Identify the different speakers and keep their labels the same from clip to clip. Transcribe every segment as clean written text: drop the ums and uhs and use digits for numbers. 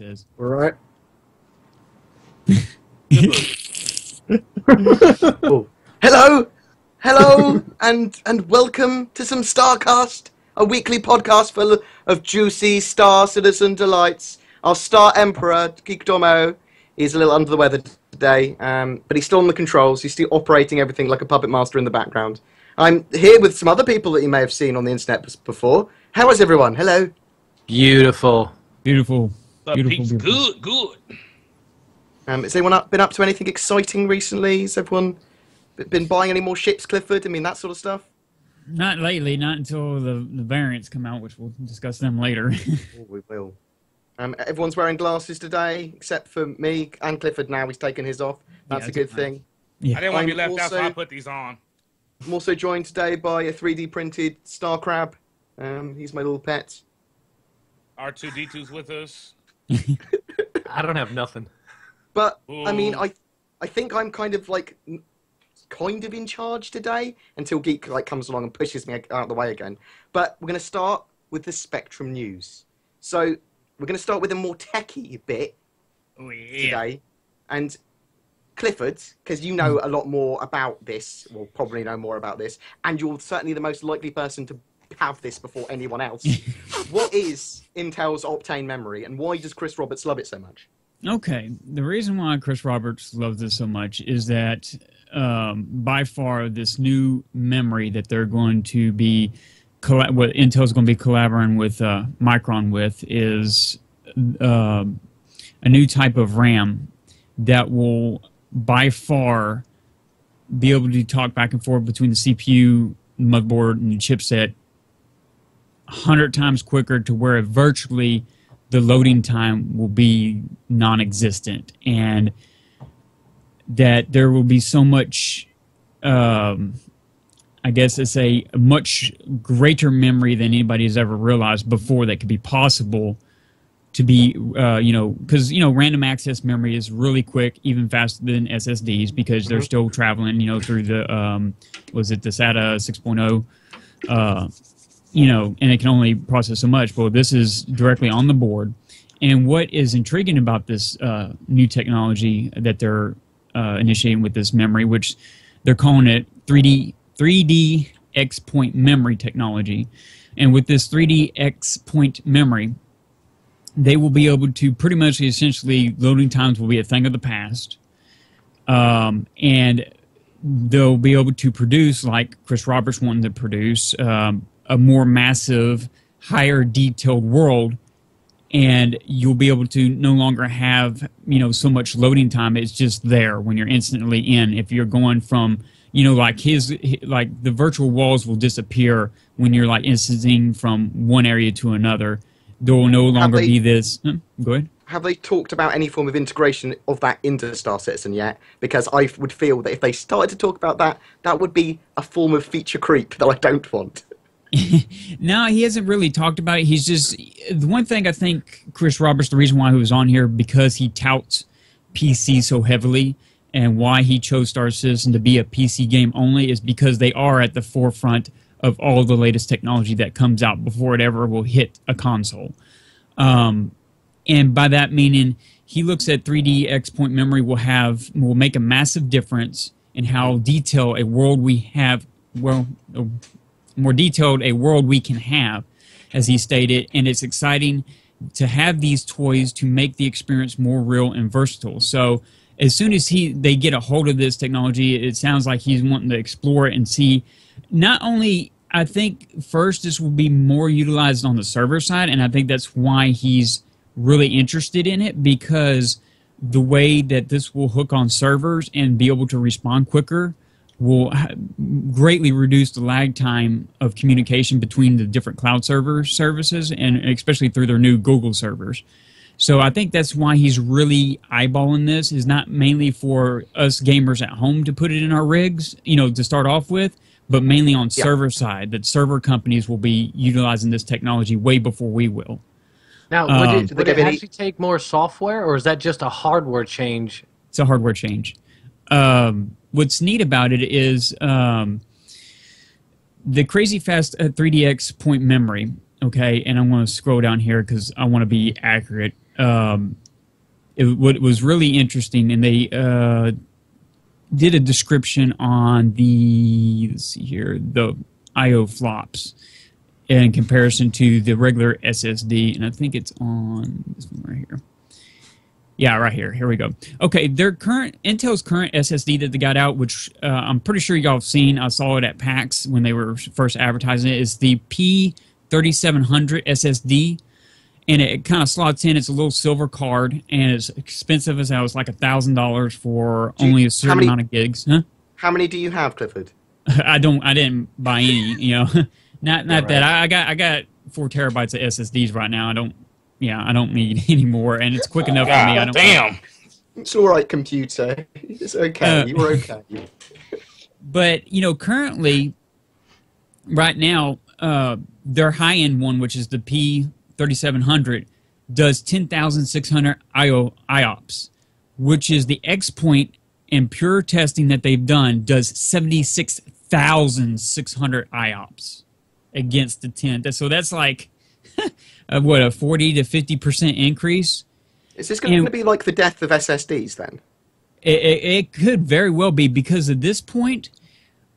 Speaker 1: says.
Speaker 2: All right.
Speaker 3: Oh. Hello, and welcome to some StarCast, a weekly podcast full of juicy Star Citizen delights. Our Star Emperor, Kikdomo, is a little under the weather today, but he's still on the controls. He's still operating everything like a puppet master in the background. I'm here with some other people that you may have seen on the internet before. How is everyone? Hello.
Speaker 4: Beautiful.
Speaker 1: Beautiful.
Speaker 5: Pete's good.
Speaker 3: Has anyone been up to anything exciting recently? Has everyone been buying any more ships, Clifford? I mean, that sort of stuff?
Speaker 1: Not lately, not until the variants come out, which we'll discuss them later.
Speaker 3: Oh, we will. Everyone's wearing glasses today, except for me and Clifford now. He's taken his off. That's a good thing.
Speaker 1: Yeah.
Speaker 5: I didn't want to be
Speaker 3: I'm
Speaker 5: left out, so
Speaker 3: also-
Speaker 5: I put these on.
Speaker 3: I'm also joined today by a 3D printed star crab. He's my little pet.
Speaker 5: R2-D2's with us.
Speaker 4: I don't have nothing.
Speaker 3: But, I mean,
Speaker 5: Ooh.
Speaker 3: I think I'm kind of in charge today until Geek comes along and pushes me out of the way again. But we're going to start with the Spectrum news. So we're going to start with a more techie bit
Speaker 5: Oh, yeah.
Speaker 3: today. And Clifford, because you know a lot more about this, well, probably know more about this, and you're certainly the most likely person to have this before anyone else. What is Intel's Optane memory, and why does Chris Roberts love it so much?
Speaker 1: Okay, the reason why Chris Roberts loves this so much is that by far this new memory that they're going to be, what Intel's going to be collaborating with Micron with is a new type of RAM that will by far be able to talk back and forth between the CPU, motherboard, and the chipset 100 times quicker to where virtually the loading time will be non-existent, and that there will be so much, I guess it's a much greater memory than anybody has ever realized before that could be possible to be, because, random access memory is really quick, even faster than SSDs, because they're still traveling, through the, was it the SATA 6.0, and it can only process so much. Well, this is directly on the board. And what is intriguing about this new technology that they're initiating with this memory, which they're calling it 3D X point memory technology. And with this 3D X point memory, they will be able to pretty much essentially loading times will be a thing of the past. And they'll be able to produce, like Chris Roberts wanted to produce, a more massive, higher detailed world, and you'll be able to no longer have, so much loading time. It's just there when you're instantly in. If you're going from, like the virtual walls will disappear when you're instancing from one area to another. There will no longer be this. Go ahead.
Speaker 3: Have they talked about any form of integration of that into Star Citizen yet? Because I would feel that if they started to talk about that, that would be a form of feature creep that I don't want.
Speaker 1: No, he hasn't really talked about it. He's just, the one thing I think Chris Roberts, the reason why he was on here, because he touts PC so heavily, and why he chose Star Citizen to be a PC game only is because they are at the forefront of all the latest technology that comes out before it ever will hit a console. And by that meaning, he looks at 3D X point memory will make a massive difference in how detailed a world we have, more detailed a world we can have, as he stated, and it's exciting to have these toys to make the experience more real and versatile. So as soon as they get a hold of this technology, it sounds like he's wanting to explore it and see, not only, I think first this will be more utilized on the server side, and I think that's why he's really interested in it, because the way that this will hook on servers and be able to respond quicker will greatly reduce the lag time of communication between the different cloud services, and especially through their new Google servers. So I think that's why he's really eyeballing this, is not mainly for us gamers at home to put it in our rigs, to start off with, but mainly on server side, that server companies will be utilizing this technology way before we will.
Speaker 4: Now, would it actually take more software, or is that just a hardware change?
Speaker 1: It's a hardware change. What's neat about it is the crazy fast 3DX point memory, okay, and I'm going to scroll down here because I want to be accurate. what was really interesting, and they did a description on the, let's see here, the I/O flops in comparison to the regular SSD, and I think it's on this one right here. Yeah, right here. Here we go. Okay, Intel's current SSD that they got out, which I'm pretty sure y'all have seen. I saw it at PAX when they were first advertising it. Is the P3700 SSD, and it kind of slots in. It's a little silver card, and it's expensive as hell. It's like $1,000 for only a certain amount of gigs. Huh?
Speaker 3: How many do you have, Clifford?
Speaker 1: I didn't buy any. You know, not right. That. I got 4 terabytes of SSDs right now. I don't need any more, and it's quick enough for me. I don't.
Speaker 5: Damn.
Speaker 3: It's all right, computer. It's okay. You're okay.
Speaker 1: But currently, right now, their high-end one, which is the P3700, does 10,600 IOPS, which is the X-Point and pure testing that they've done does 76,600 IOPS against the 10. So that's like what, a 40 to 50% increase.
Speaker 3: Is this going to be like the death of SSDs then?
Speaker 1: It could very well be, because at this point,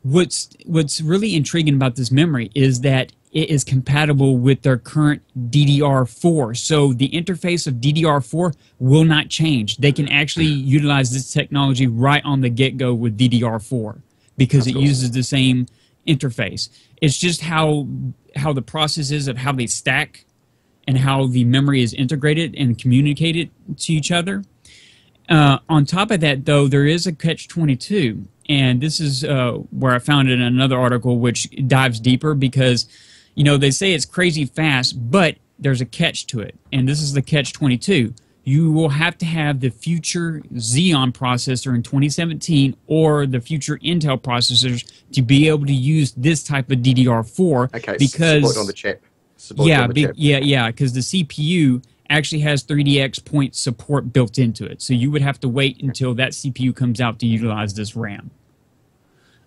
Speaker 1: what's really intriguing about this memory is that it is compatible with their current DDR4. So the interface of DDR4 will not change. They can actually utilize this technology right on the get-go with DDR4 because it uses the same interface. It's just how the process is of how they stack and how the memory is integrated and communicated to each other. On top of that, though, there is a catch-22, and this is where I found it in another article which dives deeper, because they say it's crazy fast, but there's a catch to it, and this is the catch-22. You will have to have the future Xeon processor in 2017 or the future Intel processors to be able to use this type of DDR4.
Speaker 3: Okay,
Speaker 1: because
Speaker 3: support on the chip.
Speaker 1: Because the CPU actually has 3DX point support built into it. So you would have to wait until that CPU comes out to utilize this RAM.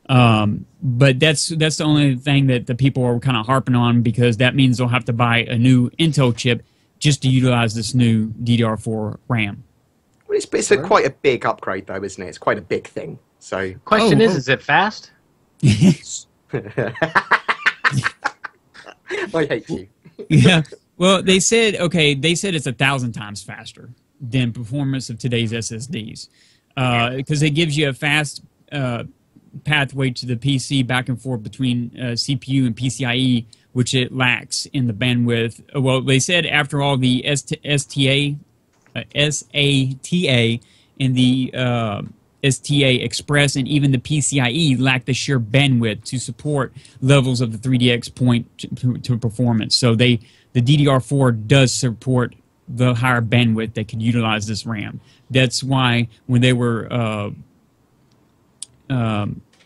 Speaker 1: But that's the only thing that the people are kind of harping on, because that means they'll have to buy a new Intel chip just to utilize this new DDR4 RAM.
Speaker 3: Well, it's quite a big upgrade, though, isn't it? It's quite a big thing. So
Speaker 4: question is it fast?
Speaker 3: I hate you.
Speaker 1: Yeah. Well, they said it's 1,000 times faster than performance of today's SSDs, because it gives you a fast pathway to the PC back and forth between CPU and PCIe, which it lacks in the bandwidth. Well, they said after all, the SATA and the STA Express and even the PCIe lack the sheer bandwidth to support levels of the 3DX point to performance. So the DDR4 does support the higher bandwidth that could utilize this RAM. That's why when they were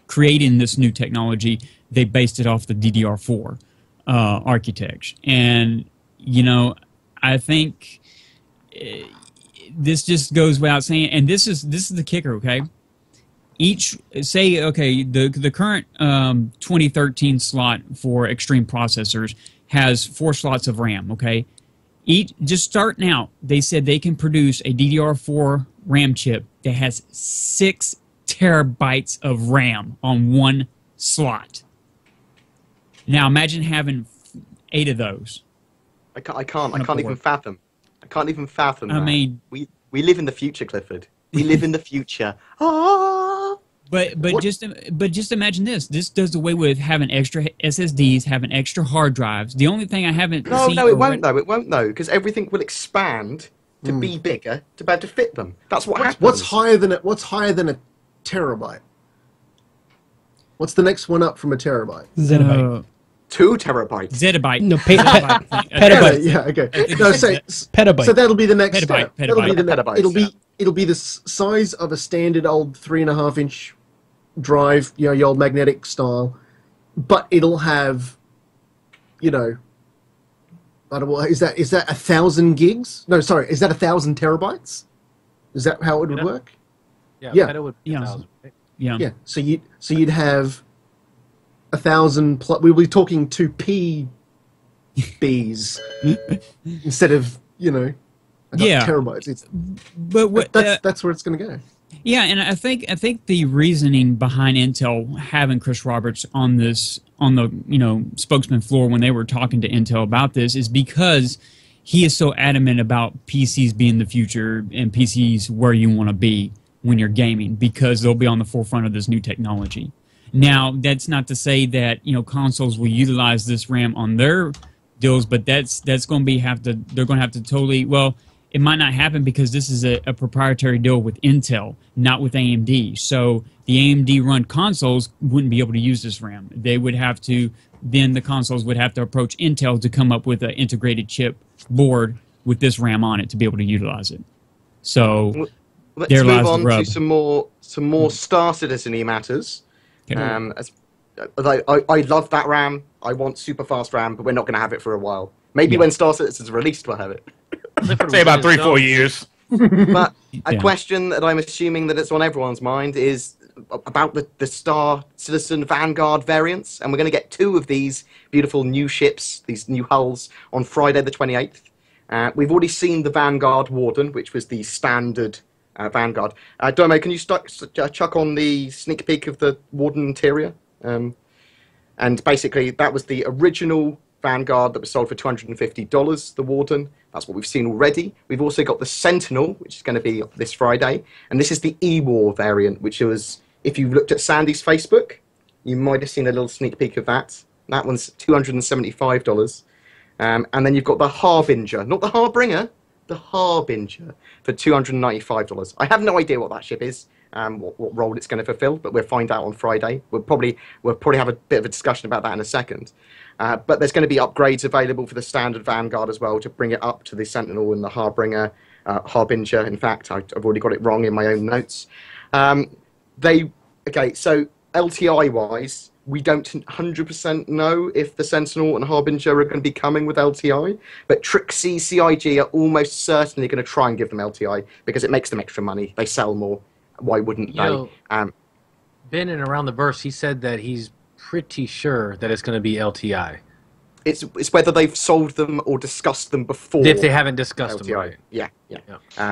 Speaker 1: creating this new technology, they based it off the DDR4 architecture. And I think this just goes without saying, and this is the kicker, okay? The current 2013 slot for extreme processors has 4 slots of RAM, okay? Just starting out, they said they can produce a DDR4 RAM chip that has 6 terabytes of RAM on one slot. Now imagine having 8 of those.
Speaker 3: I can't even fathom. I can't even fathom that.
Speaker 1: I mean,
Speaker 3: we live in the future, Clifford. We live in the future. Ah!
Speaker 1: But just imagine this. This does away with having extra SSDs, having extra hard drives. The only thing I haven't seen...
Speaker 3: No, it won't though. It won't though, because everything will expand to be bigger to be able to fit them. That's what happens.
Speaker 2: What's higher than a terabyte? What's the next one up from a terabyte?
Speaker 6: Zettabyte.
Speaker 3: 2 terabytes.
Speaker 1: Zettabyte.
Speaker 6: No, petabyte. Petabyte.
Speaker 2: Yeah, okay. No,
Speaker 6: petabyte.
Speaker 2: So that'll be the next
Speaker 1: Petabyte.
Speaker 2: step. That'll be the
Speaker 3: Petabytes,
Speaker 2: it'll be the size of a standard old 3.5-inch drive, your old magnetic style, but it'll have, I don't know, is that 1,000 gigs? No, sorry, is that 1,000 terabytes? Is that how it would work?
Speaker 4: Yeah. Peta would be 1,000.
Speaker 1: Yeah.
Speaker 2: So you'd have 1,000 plus. We'll be talking 2 PBs instead of
Speaker 1: Yeah.
Speaker 2: terabytes. It's
Speaker 1: But what,
Speaker 2: that's where it's going to go.
Speaker 1: yeah, and I think the reasoning behind Intel having Chris Roberts on the spokesman floor when they were talking to Intel about this is because he is so adamant about PCs being the future and PCs where you want to be when you're gaming, because they'll be on the forefront of this new technology. Now, that's not to say that consoles will utilize this RAM on their deals, but that's going to be they're going to have to totally, well, it might not happen because this is a proprietary deal with Intel, not with AMD. So the AMD run consoles wouldn't be able to use this RAM. They would have to, then the consoles would have to approach Intel to come up with an integrated chip board with this RAM on it to be able to utilize it. So
Speaker 3: let's
Speaker 1: there
Speaker 3: move
Speaker 1: lies
Speaker 3: on
Speaker 1: the rub.
Speaker 3: to some more Star Citizen-y matters.
Speaker 1: Okay.
Speaker 3: I love that RAM. I want super fast RAM, but we're not going to have it for a while. Maybe when Star Citizen's released, we'll have it.
Speaker 5: Say about 3-4 years.
Speaker 3: But a question that I'm assuming that it's on everyone's mind is about the Star Citizen Vanguard variants, and we're going to get 2 of these beautiful new ships, these new hulls, on Friday the 28th. We've already seen the Vanguard Warden, which was the standard Vanguard. Domo, can you chuck on the sneak peek of the Warden interior? And basically, that was the original Vanguard that was sold for $250, the Warden. That's what we've seen already. We've also got the Sentinel, which is going to be this Friday. And this is the E-War variant, which was, if you looked at Sandy's Facebook, you might have seen a little sneak peek of that. That one's $275. And then you've got the Harbinger, not the Harbringer, the Harbinger for $295. I have no idea what that ship is, what role it's going to fulfill, but we'll find out on Friday. We'll probably have a bit of a discussion about that in a second. But there's going to be upgrades available for the standard Vanguard as well to bring it up to the Sentinel and the Harbinger. In fact, I've already got it wrong in my own notes. So LTI-wise, we don't 100% know if the Sentinel and Harbinger are going to be coming with LTI, but Trixie CIG are almost certainly going to try and give them LTI because it makes them extra money. They sell more. Why wouldn't they?
Speaker 4: Ben and around the verse, he said that he's pretty sure that it's going to be LTI.
Speaker 3: It's whether they've sold them or discussed them before.
Speaker 4: If they haven't discussed
Speaker 3: LTI.
Speaker 4: them, right?
Speaker 3: Yeah.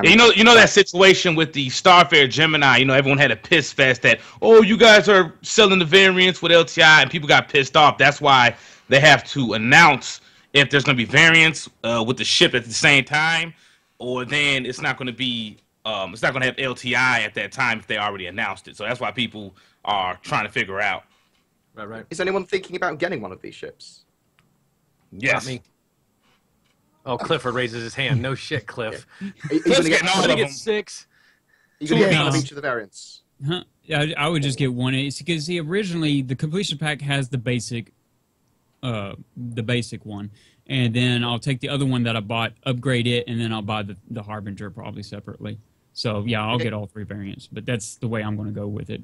Speaker 5: You know that situation with the Starfare Gemini. Everyone had a piss fest that, oh, you guys are selling the variants with LTI, and people got pissed off. That's why they have to announce if there's going to be variants with the ship at the same time, or then it's not going to be. It's not going to have LTI at that time if they already announced it. So that's why people are trying to figure out.
Speaker 4: Right.
Speaker 3: Is anyone thinking about getting one of these ships?
Speaker 5: Yes.
Speaker 4: Not me. Oh, Clifford raises his hand. No shit, Cliff.
Speaker 3: Are you going to get
Speaker 5: all of them.
Speaker 4: 6?
Speaker 3: Are you going to get one of each of the variants?
Speaker 1: Huh? Yeah, I would just get one. It's because originally the completion pack has the basic one, and then I'll take the other one that I bought, upgrade it, and then I'll buy the Harbinger probably separately. So yeah, I'll get all 3 variants, but that's the way I'm going to go with it.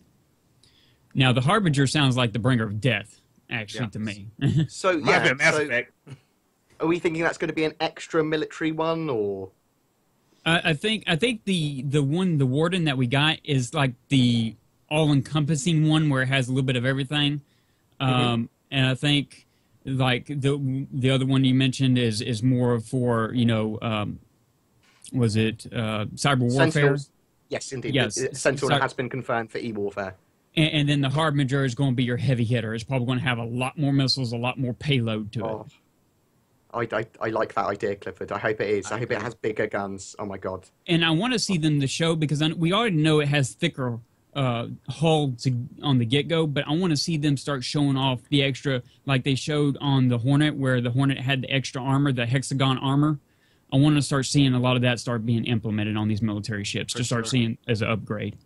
Speaker 1: Now the Harbinger sounds like the bringer of death, actually, to me.
Speaker 3: So are we thinking that's going to be an extra military one, or?
Speaker 1: I think the Warden that we got is like the all-encompassing one where it has a little bit of everything, and I think like the other one you mentioned is more for was it cyber warfare?
Speaker 3: Sentinels. Yes, indeed.
Speaker 1: Yes,
Speaker 3: Sentinel has been confirmed for e-warfare.
Speaker 1: And then the Harbinger is going to be your heavy hitter. It's probably going to have a lot more missiles, a lot more payload to it.
Speaker 3: I like that idea, Clifford. I hope it is. I hope it has bigger guns. Oh my god!
Speaker 1: And I want to see them to show, because we already know it has thicker hull on the get-go, but I want to see them start showing off the extra, like they showed on the Hornet, where the Hornet had the extra armor, the hexagon armor. I want to start seeing a lot of that start being implemented on these military ships to start seeing as an upgrade.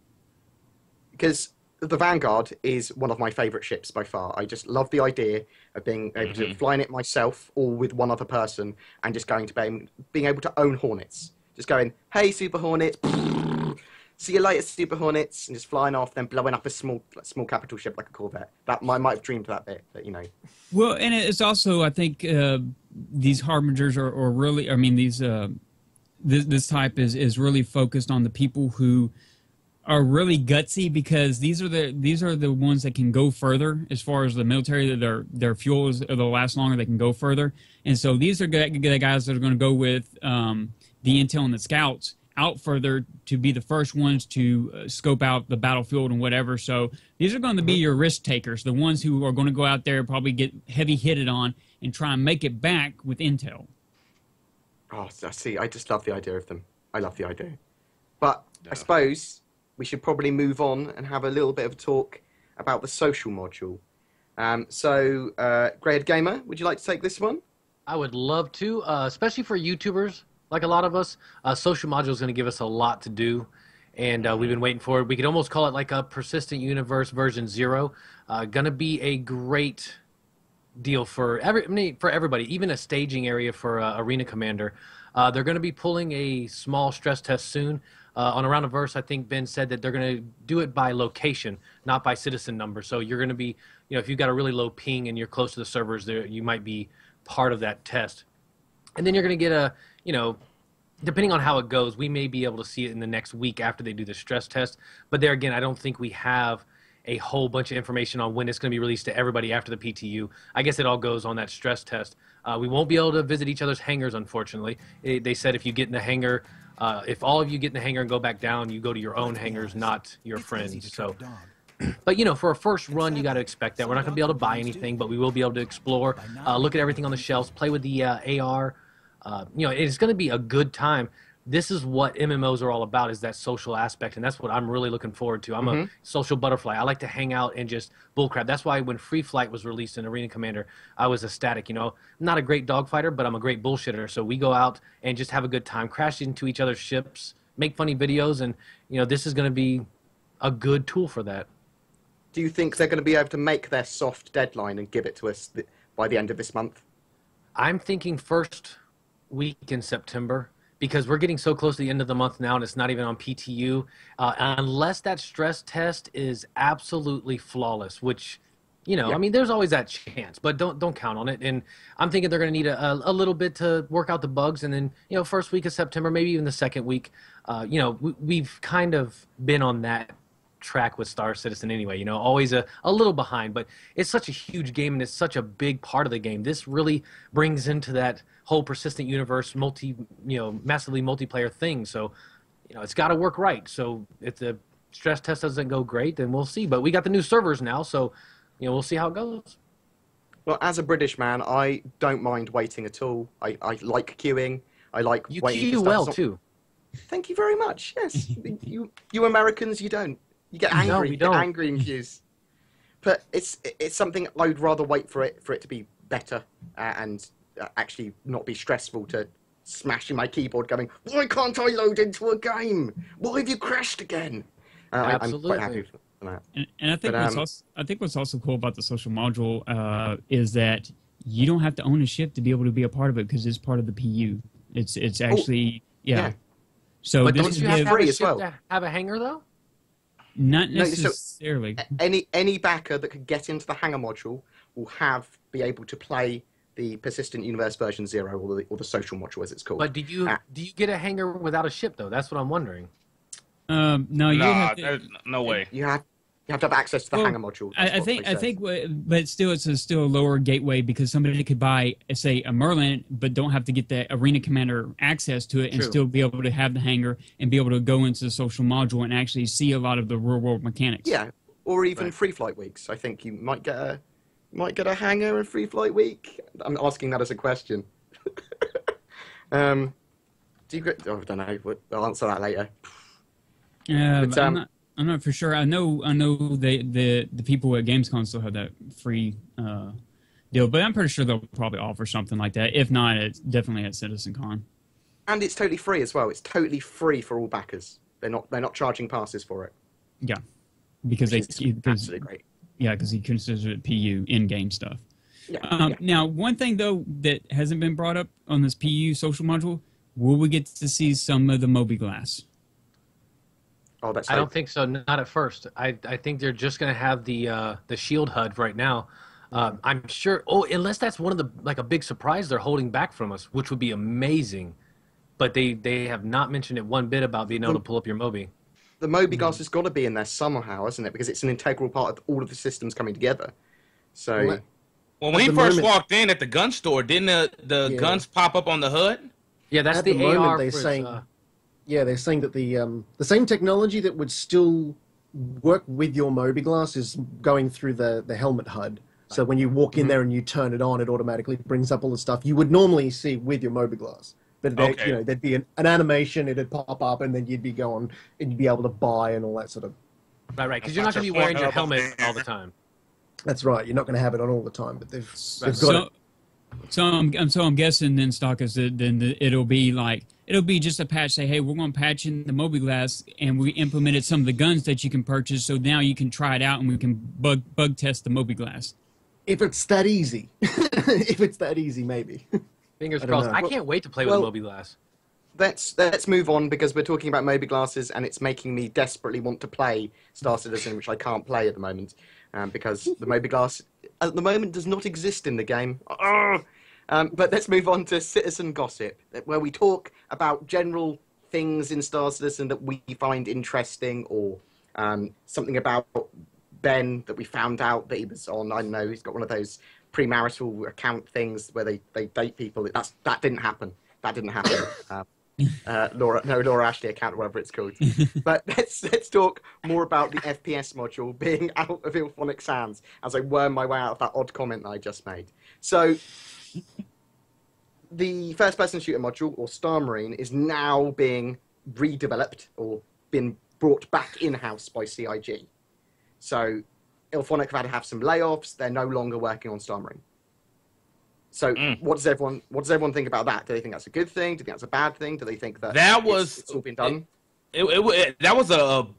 Speaker 3: Because the Vanguard is one of my favourite ships by far. I just love the idea of being able to fly in it myself or with one other person and just being able to own Hornets. Just going, hey, Super Hornets, see you later, Super Hornets, and just flying off, then blowing up a small capital ship like a Corvette. That I might have dreamed of that bit, but
Speaker 1: Well, and it's also, I think, these Harbingers are really, I mean, this type is really focused on the people who are really gutsy, because these are the ones that can go further as far as the military. Their fuel they'll last longer. They can go further, and so these are the guys that are going to go with the intel and the scouts out further to be the first ones to scope out the battlefield and whatever. So these are going to be your risk takers, the ones who are going to go out there, probably get heavy hitted on, and try and make it back with intel.
Speaker 3: Oh, I see. I just love the idea of them. I love the idea. But I suppose we should probably move on and have a little bit of a talk about the social module. GrayHeadedGamer, would you like to take this one?
Speaker 4: I would love to, especially for YouTubers like a lot of us. Social module is going to give us a lot to do, and we've been waiting for it. We could almost call it like a persistent universe version 0. Going to be a great deal for everybody, even a staging area for Arena Commander. They're going to be pulling a small stress test soon. On Around a Verse, I think Ben said that they're going to do it by location, not by citizen number. So you're going to be, if you've got a really low ping and you're close to the servers, there you might be part of that test. And then you're going to get depending on how it goes, we may be able to see it in the next week after they do the stress test. But there again, I don't think we have a whole bunch of information on when it's going to be released to everybody after the PTU. I guess it all goes on that stress test. We won't be able to visit each other's hangars, unfortunately. They said if you get in the hangar, if all of you get in the hangar and go back down, you go to your own hangars, not your friends. So, but for a first run, you got to expect that. We're not going to be able to buy anything, but we will be able to explore, look at everything on the shelves, play with the AR. It's going to be a good time. This is what MMOs are all about, is that social aspect, and that's what I'm really looking forward to. I'm a social butterfly. I like to hang out and just bullcrap. That's why when Free Flight was released in Arena Commander, I was ecstatic. I'm not a great dogfighter, but I'm a great bullshitter. So we go out and just have a good time, crash into each other's ships, make funny videos, and this is going to be a good tool for that.
Speaker 3: Do you think they're going to be able to make their soft deadline and give it to us by the end of this month?
Speaker 4: I'm thinking first week in September, because we're getting so close to the end of the month now and it's not even on PTU. Unless that stress test is absolutely flawless, which, I mean, there's always that chance, but don't count on it. And I'm thinking they're going to need a little bit to work out the bugs. And then, first week of September, maybe even the second week, we've kind of been on that track with Star Citizen anyway, always a little behind, but it's such a huge game and it's such a big part of the game. This really brings into that whole persistent universe, massively multiplayer thing. So, it's got to work right. So if the stress test doesn't go great, then we'll see. But we got the new servers now, so, we'll see how it goes.
Speaker 3: Well, as a British man, I don't mind waiting at all. I like queuing. I like
Speaker 4: you
Speaker 3: waiting. You
Speaker 4: queue well, too.
Speaker 3: Thank you very much. Yes. you Americans, you don't. You get angry.
Speaker 4: No, we don't.
Speaker 3: You get angry in queues. But it's something I'd rather wait for it to be better and actually not be stressful to smashing my keyboard going, why can't I load into a game? Why have you crashed again?
Speaker 4: Absolutely.
Speaker 3: I'm quite happy for that.
Speaker 1: And I think what's also cool about the social module is that you don't have to own a ship to be able to be a part of it because it's part of the PU. It's actually yeah. So
Speaker 4: but
Speaker 1: this
Speaker 4: don't you have to have a ship to have a hangar though?
Speaker 1: Not necessarily.
Speaker 3: Any backer that could get into the hangar module will be able to play the Persistent Universe version 0 or the social module as it's called.
Speaker 4: But do you get a hangar without a ship though? That's what I'm wondering.
Speaker 1: No, you have to,
Speaker 5: no way.
Speaker 3: You have to have access to the hangar module.
Speaker 1: I think, but still, it's still a lower gateway because somebody could buy, say, a Merlin, but don't have to get the Arena Commander access to it, and still be able to have the hangar and be able to go into the social module and actually see a lot of the real world mechanics.
Speaker 3: Yeah, or even free flight weeks. I think you might get a hangar in free flight week. I'm asking that as a question. Do you get? Oh, I don't know. I'll answer that later.
Speaker 1: But, I'm not for sure. I know the people at Gamescom still have that free deal, but I'm pretty sure they'll probably offer something like that. If not, it's definitely at CitizenCon.
Speaker 3: And it's totally free as well. It's totally free for all backers. They're not charging passes for it.
Speaker 1: Yeah, because
Speaker 3: absolutely great.
Speaker 1: Yeah, because he considers it PU in-game stuff.
Speaker 3: Yeah,
Speaker 1: Now, one thing though that hasn't been brought up on this PU social module: will we get to see some of the Moby Glass?
Speaker 3: Oh, that's.
Speaker 4: I don't think so. Not at first. I think they're just going to have the shield HUD right now. I'm sure. Oh, unless that's one of the a big surprise they're holding back from us, which would be amazing. But they have not mentioned it one bit about being able to pull up your Moby.
Speaker 3: The Moby Glass has got to be in there somehow, hasn't it? Because it's an integral part of all of the systems coming together. So.
Speaker 5: Well, when he first walked in at the gun store, didn't the guns pop up on the HUD?
Speaker 4: Yeah, that's
Speaker 2: at
Speaker 4: the
Speaker 2: the moment
Speaker 4: AR.
Speaker 2: they're saying, they're saying that the same technology that would still work with your Mobiglass is going through the helmet HUD. So when you walk in there and you turn it on, it automatically brings up all the stuff you would normally see with your Mobiglass. But there'd be an animation, it'd pop up, and then you'd be going, and you'd be able to buy and all that sort of.
Speaker 4: Right, because you're not going to be wearing your helmet all the time.
Speaker 2: That's right. You're not going to have it on all the time, but they've got it.
Speaker 1: So I'm guessing then, Stakas, then it'll be just a patch. Say, hey, we're going to patch in the Mobiglass, and we implemented some of the guns that you can purchase. So now you can try it out, and we can bug test the Mobiglass.
Speaker 2: If it's that easy, maybe.
Speaker 4: Fingers crossed. I can't wait to play with Mobiglass.
Speaker 3: Let's move on because we're talking about Mobiglasses, and it's making me desperately want to play Star Citizen, which I can't play at the moment because the Mobiglass at the moment does not exist in the game. But let's move on to Citizen Gossip, where we talk about general things in Star Citizen that we find interesting, or something about Ben that we found out that he was on. I don't know, he's got one of those premarital account things where they date people. That didn't happen. That didn't happen. Laura Ashley account, whatever it's called. But let's talk more about the FPS module being out of Ilphonic's hands as I worm my way out of that odd comment that I just made. So the first-person shooter module, or Star Marine, is now being redeveloped or been brought back in-house by CIG. So Ilphonic have had to have some layoffs. They're no longer working on Star Marine. So what does everyone think about that? Do they think that's a good thing? Do they think that's a bad thing? Do they think that it's all been done?
Speaker 5: That was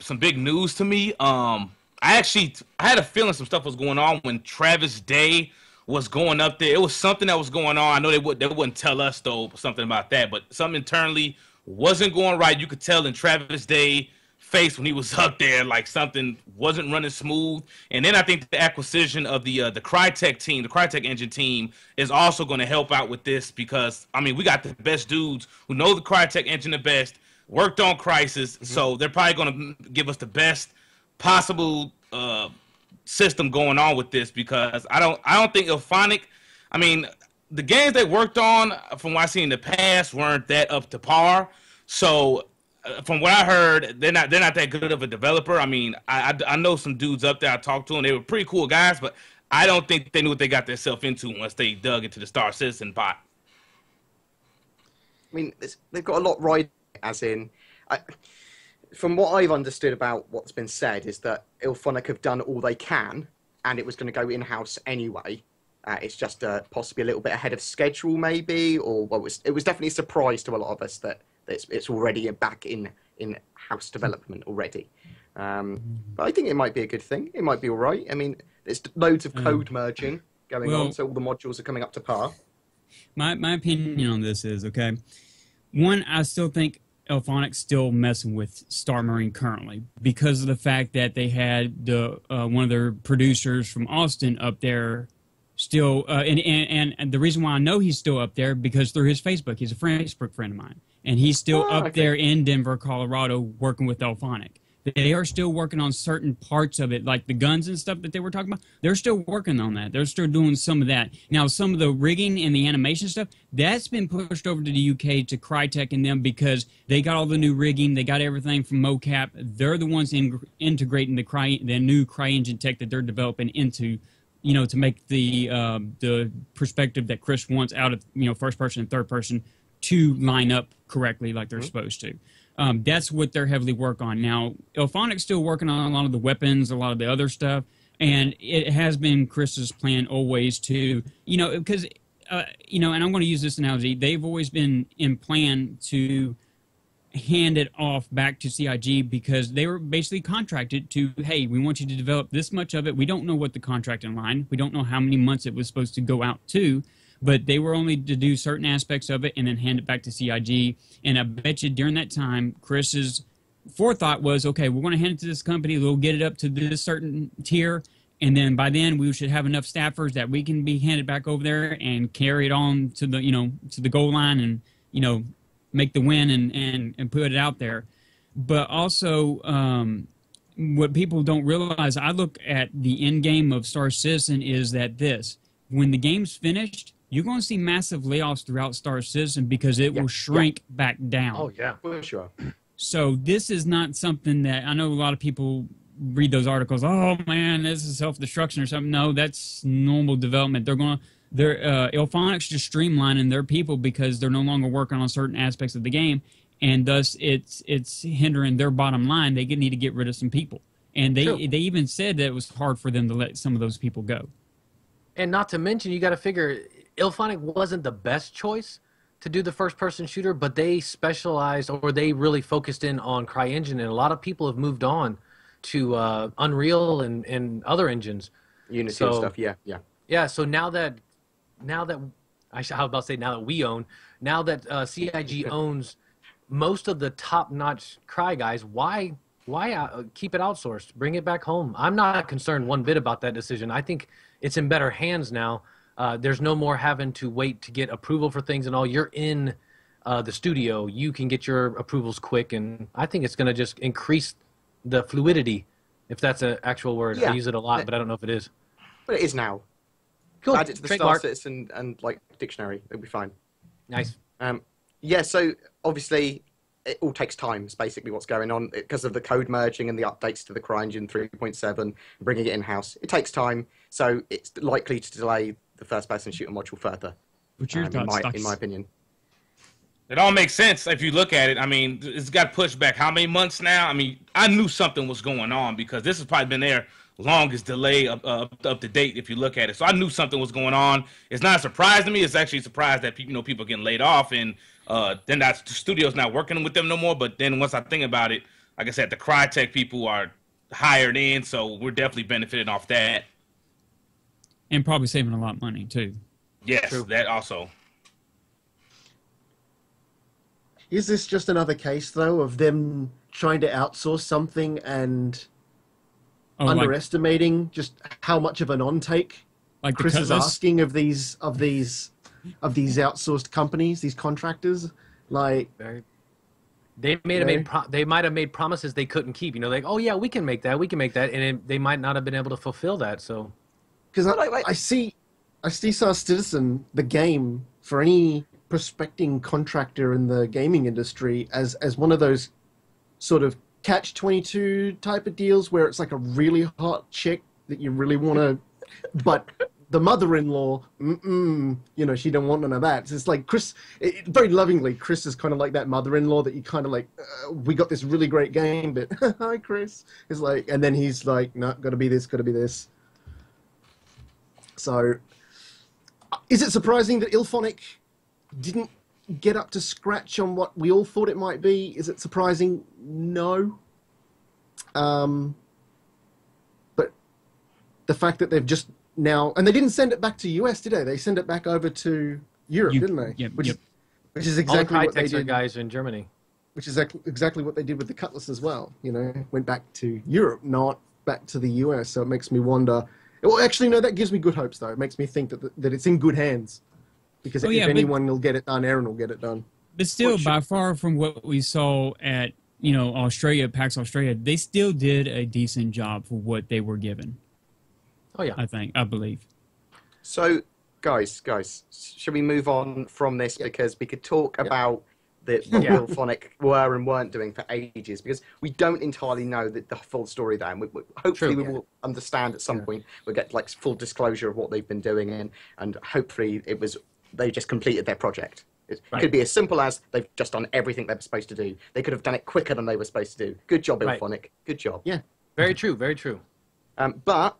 Speaker 5: some big news to me. I had a feeling some stuff was going on when Travis Day was going up there. It was something that was going on. I know they wouldn't tell us though something about that, but something internally wasn't going right. You could tell in Travis Day face when he was up there, like something wasn't running smooth. And then I think the acquisition of the Crytek team, the Crytek engine team, is also going to help out with this because I mean we got the best dudes who know the Crytek engine the best, worked on Crysis, so they're probably going to give us the best possible system going on with this because I don't think Ilphonic, I mean the games they worked on from what I seen in the past weren't that up to par. So from what I heard, they're not that good of a developer. I mean, I know some dudes up there I talked to, and they were pretty cool guys, but I don't think they knew what they got themselves into once they dug into the Star Citizen bot.
Speaker 3: I mean, they've got a lot right, as in... from what I've understood about what's been said is that Ilphonic have done all they can, and it was going to go in-house anyway. It's just possibly a little bit ahead of schedule, maybe, or it was definitely a surprise to a lot of us that it's already back in house development already. But I think it might be a good thing. It might be all right. I mean, there's loads of code merging going on, so all the modules are coming up to par.
Speaker 1: My opinion on this is, okay, one, I still think Ilphonic's still messing with Star Marine currently because of the fact that they had one of their producers from Austin up there still, and the reason why I know he's still up there because through his Facebook, he's a Facebook friend of mine. And he's still up there in Denver, Colorado, working with Ilphonic. They are still working on certain parts of it, like the guns and stuff that they were talking about. They're still working on that. They're still doing some of that. Now, some of the rigging and the animation stuff, that's been pushed over to the UK to Crytek and them because they got all the new rigging. They got everything from mocap. They're the ones integrating the new CryEngine tech that they're developing into, to make the perspective that Chris wants out of, first person and third person to line up correctly like they're supposed to. That's what they're heavily working on. Now, Ilphonic's still working on a lot of the weapons, a lot of the other stuff, and it has been Chris's plan always to, because, and I'm going to use this analogy, they've always been in plan to hand it off back to CIG because they were basically contracted to, hey, we want you to develop this much of it. We don't know what the contract in line. We don't know how many months it was supposed to go out to, but they were only to do certain aspects of it and then hand it back to CIG. And I bet you during that time, Chris's forethought was, okay, we're going to hand it to this company. We'll get it up to this certain tier. And then by then we should have enough staffers that we can be handed back over there and carry it on to the, to the goal line and, make the win and put it out there. But also, what people don't realize, I look at the end game of Star Citizen is that when the game's finished, you're going to see massive layoffs throughout Star Citizen because it will shrink back down.
Speaker 4: Oh yeah,
Speaker 3: For sure.
Speaker 1: So this is not something that I know a lot of people read those articles. Oh man, this is self-destruction or something. No, that's normal development. Ilphonic's just streamlining their people because they're no longer working on certain aspects of the game, and thus it's hindering their bottom line. They need to get rid of some people, and they even said that it was hard for them to let some of those people go.
Speaker 4: and not to mention, you got to figure Ilphonic wasn't the best choice to do the first-person shooter, but they specialized or they really focused in on CryEngine, and a lot of people have moved on to Unreal and other engines.
Speaker 3: Unity and stuff, yeah.
Speaker 4: Yeah, so now that I was about to say now that CIG owns most of the top-notch Cry guys, why keep it outsourced? Bring it back home. I'm not concerned one bit about that decision. I think it's in better hands now. There's no more having to wait to get approval for things and all. You're in the studio. You can get your approvals quick, and I think it's going to just increase the fluidity, if that's an actual word.
Speaker 3: Yeah.
Speaker 4: I use it a lot, but I don't know if it is.
Speaker 3: But it is now.
Speaker 4: Cool.
Speaker 3: Add it to the Star
Speaker 4: Trademark.
Speaker 3: Citizen and like dictionary. It'll be fine.
Speaker 4: Nice.
Speaker 3: Yeah, so obviously it all takes time, is basically what's going on, because of the code merging and the updates to the CryEngine 3.7, bringing it in-house. It takes time, so it's likely to delay the first-person shooter module further,
Speaker 1: What's your
Speaker 3: in
Speaker 1: thoughts,
Speaker 3: my opinion.
Speaker 5: It all makes sense if you look at it. I mean, it's got pushed back how many months now? I mean, I knew something was going on because this has probably been their longest delay up to date if you look at it. So I knew something was going on. It's not a surprise to me. It's actually a surprise that people are getting laid off, and then the studio's not working with them no more. But then once I think about it, like I said, the Crytek people are hired in, so we're definitely benefiting off that.
Speaker 1: And probably saving a lot of money too.
Speaker 5: Yes, that also.
Speaker 2: Is this just another case, though, of them trying to outsource something and underestimating just how much of an on-take
Speaker 1: like
Speaker 2: Chris is
Speaker 1: Cutlass?
Speaker 2: asking of these outsourced companies, these contractors? Like,
Speaker 4: They might have made promises they couldn't keep. Like, oh yeah, we can make that, and they might not have been able to fulfill that. So,
Speaker 2: because I see Star Citizen, the game, for any prospecting contractor in the gaming industry as one of those sort of catch-22 type of deals where it's like a really hot chick that you really want to, but the mother-in-law, she don't want none of that. So it's like Chris, very lovingly, Chris is kind of like that mother-in-law that you kind of like, we got this really great game, but hi, Chris. It's like, and then he's like, no, got to be this. So, is it surprising that Ilphonic didn't get up to scratch on what we all thought it might be? Is it surprising? No. But the fact that they've just now... And they didn't send it back to US, did they? They sent it back over to Europe, didn't they?
Speaker 1: Yep,
Speaker 2: Which is exactly
Speaker 4: all the
Speaker 2: what they
Speaker 4: Crytek
Speaker 2: did.
Speaker 4: guys in Germany.
Speaker 2: Which is exactly what they did with the Cutlass as well. Went back to Europe, not back to the US. So it makes me wonder... Well, actually, no, that gives me good hopes, though. It makes me think that it's in good hands. Because if anyone will get it done, Aaron will get it done.
Speaker 1: But still, by far from what we saw at Australia, PAX Australia, they still did a decent job for what they were given.
Speaker 4: Oh yeah,
Speaker 1: I believe.
Speaker 3: So, guys, should we move on from this because we could talk about what Ilphonic were and weren't doing for ages, because we don't entirely know the full story there. And hopefully we will understand at some point. We'll get like full disclosure of what they've been doing, and hopefully they just completed their project. It could be as simple as they've just done everything they were supposed to do. They could have done it quicker than they were supposed to do. Good job, Ilphonic. Good job.
Speaker 2: Yeah.
Speaker 4: Very true. Very true.
Speaker 3: But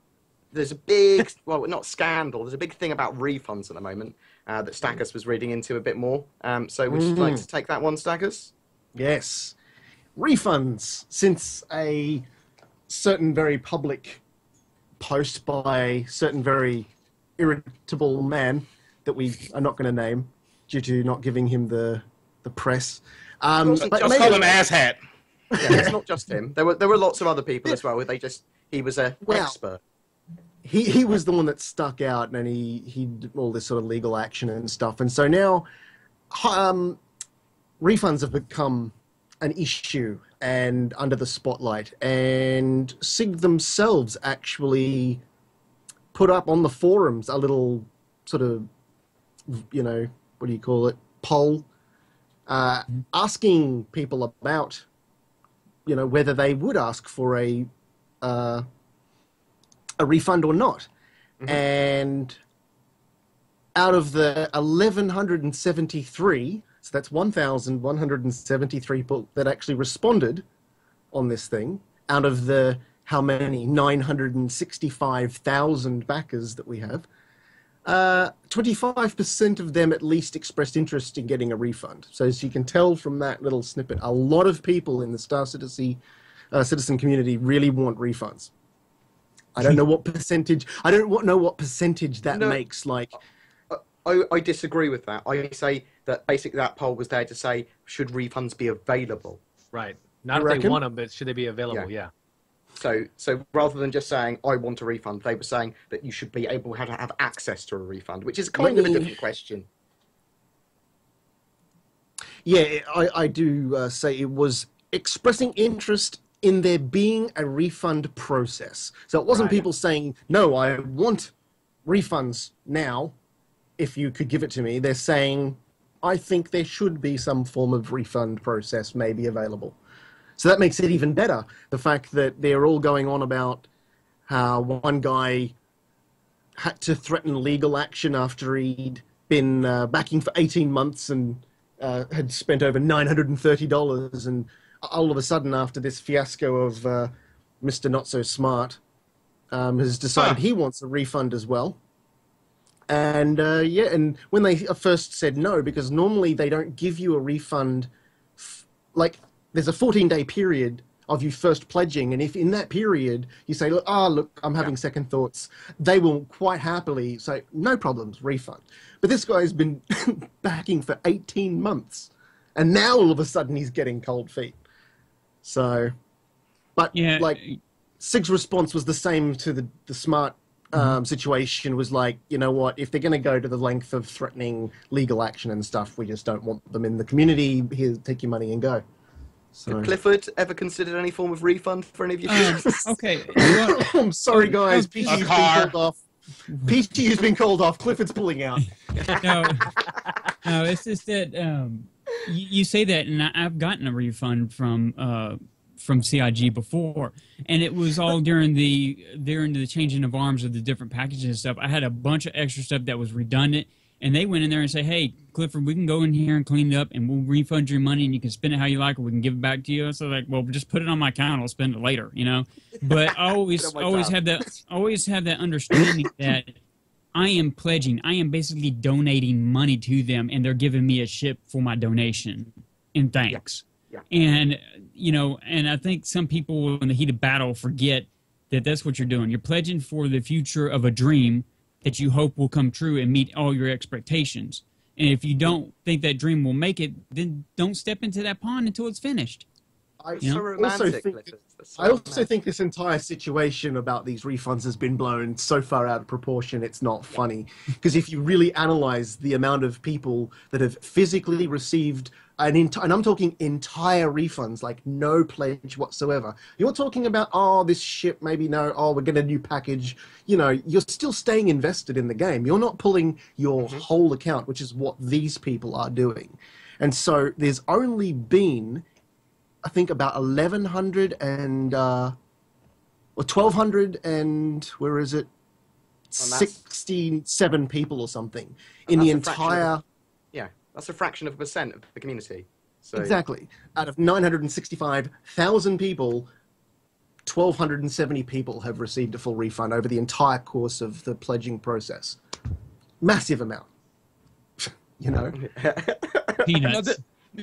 Speaker 3: there's a big, well, not scandal. There's a big thing about refunds at the moment that Stakas was reading into a bit more. So would you like to take that one, Stakas?
Speaker 2: Yes. Refunds. Since a certain very public post by a certain very irritable man that we are not going to name due to not giving him the press.
Speaker 5: Just call him asshat.
Speaker 3: Yeah, it's not just him. There were lots of other people as well. He was an expert.
Speaker 2: He was the one that stuck out, and he did all this sort of legal action and stuff. And so now refunds have become an issue and under the spotlight. And SIG themselves actually put up on the forums a little sort of what do you call it, poll, asking people about, whether they would ask for a refund or not. And out of the 1,173, so that's 1,173 people that actually responded on this thing, out of the, how many, 965,000 backers that we have, 25% of them at least expressed interest in getting a refund. So as you can tell from that little snippet, a lot of people in the Star Citizen community really want refunds. I don't know what percentage. I don't know what percentage that makes. Like,
Speaker 3: I disagree with that. I say that basically that poll was there to say, should refunds be available?
Speaker 4: Right. Not if they want them, but should they be available? Yeah.
Speaker 3: So rather than just saying, I want a refund, they were saying that you should be able to have access to a refund, which is kind of a different question.
Speaker 2: Yeah, I do say it was expressing interest in there being a refund process. So it wasn't people saying, no, I want refunds now, if you could give it to me. They're saying, I think there should be some form of refund process maybe available. So that makes it even better. The fact that they're all going on about how one guy had to threaten legal action after he'd been backing for 18 months and had spent over $930, and all of a sudden, after this fiasco of Mr. Not So Smart, has decided he wants a refund as well. And and when they first said no, because normally they don't give you a refund, like there's a 14-day period of you first pledging, and if in that period you say, look, I'm having second thoughts, they will quite happily say, no problems, refund. But this guy's been backing for 18 months, and now all of a sudden he's getting cold feet. So, but like Sig's response was the same to the Smart situation, was like, you know what, if they're going to go to the length of threatening legal action and stuff, we just don't want them in the community. Here, take your money and go. So.
Speaker 3: Did Clifford ever considered any form of refund for any of your ships?
Speaker 1: Okay.
Speaker 2: I'm sorry, guys. PTU's been called off. PTU's been called off. Clifford's pulling out.
Speaker 1: No, it's just that you say that, and I've gotten a refund from CIG before, and it was all during the changing of arms of the different packages and stuff. I had a bunch of extra stuff that was redundant, and they went in there and say, "Hey, Clifford, we can go in here and clean it up, and we'll refund your money, and you can spend it how you like, or we can give it back to you." So like, well, just put it on my account, I'll spend it later, But I always have that understanding that I am pledging, I am basically donating money to them, and they're giving me a ship for my donation in thanks.
Speaker 3: Yeah.
Speaker 1: And and I think some people in the heat of battle forget that that's what you're doing. You're pledging for the future of a dream that you hope will come true and meet all your expectations. And if you don't think that dream will make it, then don't step into that pond until it's finished.
Speaker 2: I also think this entire situation about these refunds has been blown so far out of proportion, it's not funny. Because if you really analyze the amount of people that have physically received and I'm talking entire refunds, like no pledge whatsoever. You're talking about, this ship, maybe no, we're getting a new package. You're still staying invested in the game. You're not pulling your whole account, which is what these people are doing. And so there's only been, I think, about 1,100 and, or 1,200 and, where is it? 67 people or something in the entire...
Speaker 3: That's a fraction of a percent of the community. So.
Speaker 2: Exactly. Out of 965,000 people, 1,270 people have received a full refund over the entire course of the pledging process. Massive amount.
Speaker 1: Peanuts.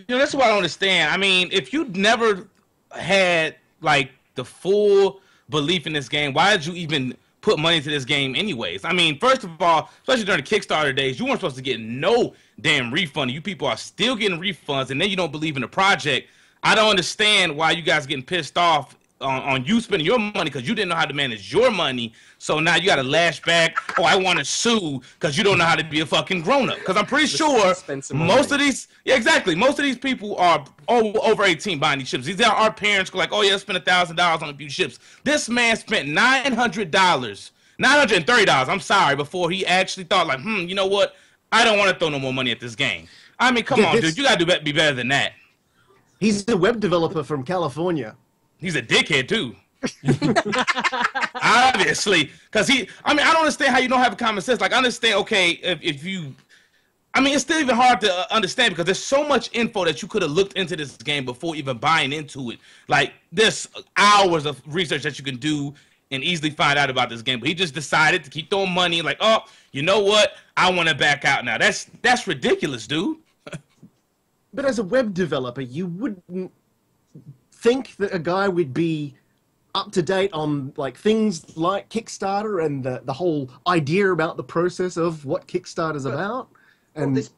Speaker 5: That's what I don't understand. I mean, if you never had like the full belief in this game, why did you even put money into this game anyways? I mean, first of all, especially during the Kickstarter days, you weren't supposed to get no damn refund. You people are still getting refunds, and then you don't believe in the project. I don't understand why you guys are getting pissed off on you spending your money because you didn't know how to manage your money. So now you got to lash back. I want to sue because you don't know how to be a fucking grown-up. Because I'm pretty sure most of these, most of these people are over 18 buying these ships. These are our parents go like, spend $1,000 on a few ships. This man spent $930, I'm sorry, before he actually thought like, you know what? I don't want to throw no more money at this game. I mean, come on, dude. You got to be better than that.
Speaker 2: He's a web developer from California.
Speaker 5: He's a dickhead, too. Obviously. Because I don't understand how you don't have a common sense. Like, I understand, okay, if you... I mean, it's still even hard to understand because there's so much info that you could have looked into this game before even buying into it. Like, there's hours of research that you can do and easily find out about this game. But he just decided to keep throwing money like, oh, you know what? I want to back out now. That's ridiculous, dude.
Speaker 2: But as a web developer, you wouldn't think that a guy would be up to date on like things like Kickstarter and the whole idea about the process of what Kickstarter's about. And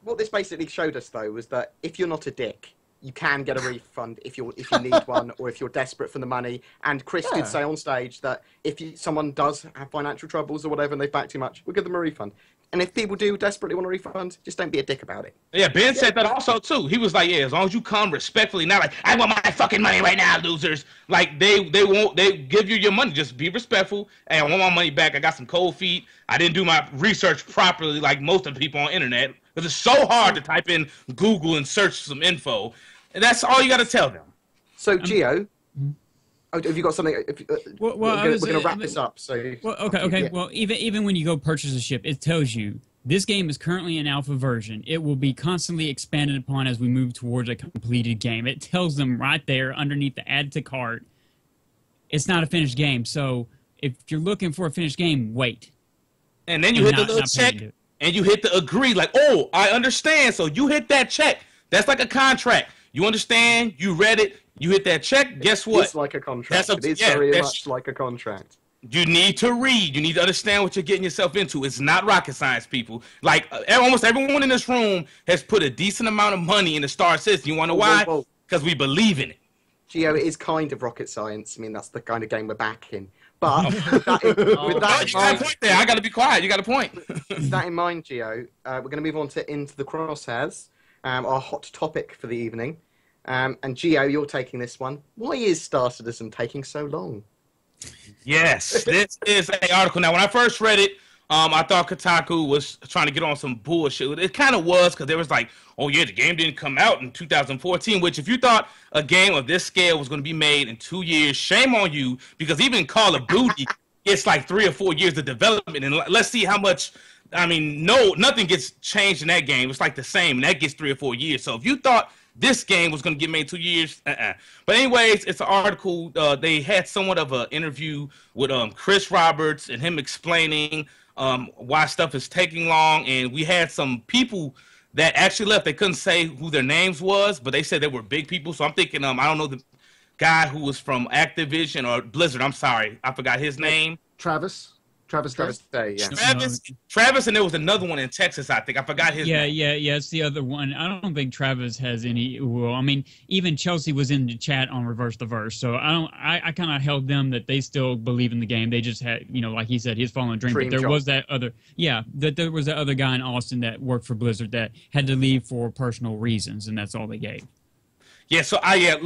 Speaker 3: what this basically showed us, though, was that if you're not a dick, you can get a refund if you need one or if you're desperate for the money. And Chris did say on stage that if someone does have financial troubles or whatever and they've backed too much, we'll give them a refund. And if people do desperately want a refund, just don't be a dick about it.
Speaker 5: Yeah, Ben said that also, too. He was like, yeah, as long as you come respectfully, not like, I want my fucking money right now, losers. Like, they give you your money. Just be respectful. Hey, I want my money back. I got some cold feet. I didn't do my research properly like most of the people on the internet. Because it's so hard to type in Google and search some info. And that's all you got to tell them.
Speaker 3: So, Gio... have you got something? We're going to wrap this up. So,
Speaker 1: okay. Yeah. Well, even when you go purchase a ship, it tells you this game is currently an alpha version. It will be constantly expanded upon as we move towards a completed game. It tells them right there underneath the add to cart, it's not a finished game. So if you're looking for a finished game, wait.
Speaker 5: And then you hit the little check, and you hit the agree. Like, oh, I understand. So you hit that check. That's like a contract. You understand? You read it. You hit that check, guess what?
Speaker 3: It's like a contract. It's very much like a contract.
Speaker 5: You need to read. You need to understand what you're getting yourself into. It's not rocket science, people. Like, almost everyone in this room has put a decent amount of money in the Star System. You want to know why? Because we believe in it.
Speaker 3: Gio, it is kind of rocket science. I mean, that's the kind of game we're back in. But with that in mind,
Speaker 5: got a point there. I got to be quiet. You got a point.
Speaker 3: With that in mind, Gio, we're going to move on to Into the Crosshairs, our hot topic for the evening. And Gio, you're taking this one. Why is Star Citizen taking so long?
Speaker 5: Yes, this is an article. Now, when I first read it, I thought Kotaku was trying to get on some bullshit. It kind of was because there was like, oh yeah, the game didn't come out in 2014, which if you thought a game of this scale was going to be made in 2 years, shame on you, because even Call of Duty, it's like 3 or 4 years of development. And let's see how much, I mean, nothing gets changed in that game. It's like the same, and that gets 3 or 4 years. So if you thought this game was going to get made 2 years, But anyways, it's an article. They had somewhat of an interview with Chris Roberts and him explaining why stuff is taking long. And we had some people that actually left. They couldn't say who their names was, but they said they were big people. So I'm thinking, I don't know the guy who was from Activision or Blizzard. I'm sorry. I forgot his name.
Speaker 2: Travis Day, yeah.
Speaker 5: Travis, and there was another one in Texas, I think. I forgot his name.
Speaker 1: Yeah, it's the other one. I don't think Travis has any. Well, I mean, even Chelsea was in the chat on Reverse the Verse, so I kind of held them that they still believe in the game. They just had, like he said, his fallen dream. But there was that other, there was that other guy in Austin that worked for Blizzard that had to leave for personal reasons, and that's all they gave.
Speaker 5: Yeah, so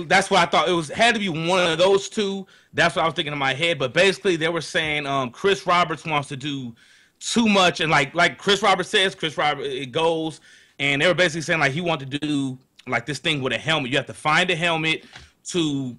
Speaker 5: that's what I thought. It had to be one of those two. That's what I was thinking in my head. But basically, they were saying Chris Roberts wants to do too much, and like Chris Roberts says, it goes, and they were basically saying like he wanted to do like this thing with a helmet. You have to find a helmet to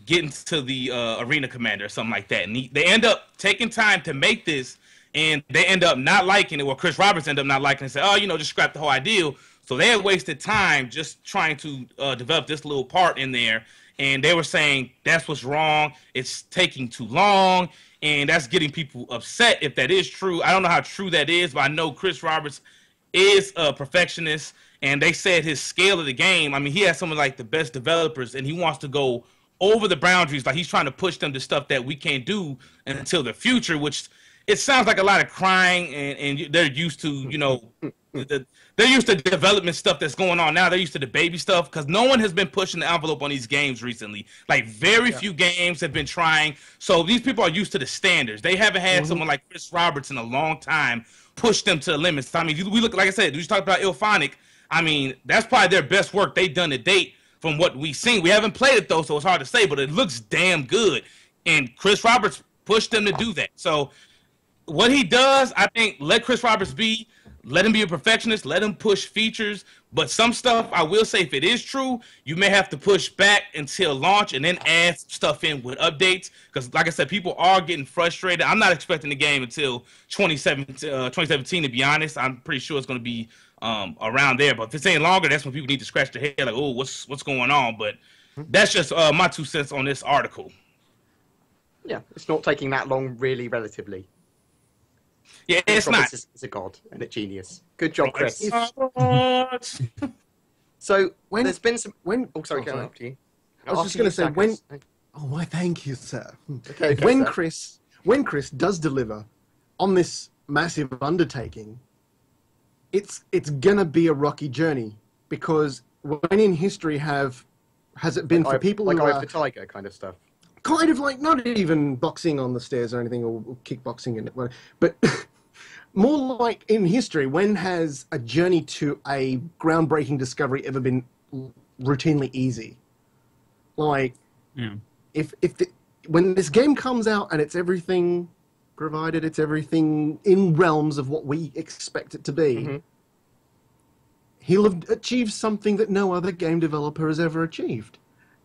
Speaker 5: get into the arena commander or something like that. And they end up taking time to make this, and they end up not liking it. Well, Chris Roberts ended up not liking it and said, just scrap the whole idea. So they had wasted time just trying to develop this little part in there. And they were saying that's what's wrong. It's taking too long. And that's getting people upset if that is true. I don't know how true that is, but I know Chris Roberts is a perfectionist. And they said his scale of the game, I mean, he has some of like the best developers, and he wants to go over the boundaries. Like he's trying to push them to stuff that we can't do until the future, which it sounds like a lot of crying, and they're used to, they're used to development stuff that's going on now. They're used to the baby stuff because no one has been pushing the envelope on these games recently. Like very few games have been trying. So these people are used to the standards. They haven't had someone like Chris Roberts in a long time push them to the limits. I mean, we look, like I said, we just talked about Ilphonic. I mean, that's probably their best work they've done to date from what we've seen. We haven't played it though, so it's hard to say, but it looks damn good. And Chris Roberts pushed them to do that. So what he does, I think, let Chris Roberts be. let him be a perfectionist, let him push features. But some stuff, I will say, if it is true, you may have to push back until launch and then add stuff in with updates. Because, like I said, people are getting frustrated. I'm not expecting the game until 2017, to be honest. I'm pretty sure it's going to be around there. But if it's any longer, that's when people need to scratch their head like, oh, what's going on? But that's just my 2 cents on this article.
Speaker 3: Yeah, it's not taking that long, really, relatively.
Speaker 5: Yeah, it's not.
Speaker 3: It's a god and a genius. Good job, Chris. So
Speaker 2: When-
Speaker 3: there's been some.
Speaker 2: when-
Speaker 3: Oh, sorry,
Speaker 2: oh,
Speaker 3: go
Speaker 2: sorry.
Speaker 3: on after you.
Speaker 2: I was just
Speaker 3: After
Speaker 2: going
Speaker 3: you,
Speaker 2: to say,
Speaker 3: Stakas.
Speaker 2: Oh, why, thank you, sir.
Speaker 3: Okay,
Speaker 2: when
Speaker 3: sir.
Speaker 2: Chris does deliver on this massive undertaking, it's gonna be a rocky journey, because when in history has it been for people
Speaker 3: like
Speaker 2: who
Speaker 3: Eye
Speaker 2: are
Speaker 3: of the Tiger kind of stuff.
Speaker 2: kind of like not even boxing on the stairs or anything, or kickboxing in it, but more like in history, when has a journey to a groundbreaking discovery ever been routinely easy? Like,
Speaker 1: Yeah.
Speaker 2: when this game comes out and it's everything, provided it's everything in realms of what we expect it to be, he'll have achieved something that no other game developer has ever achieved.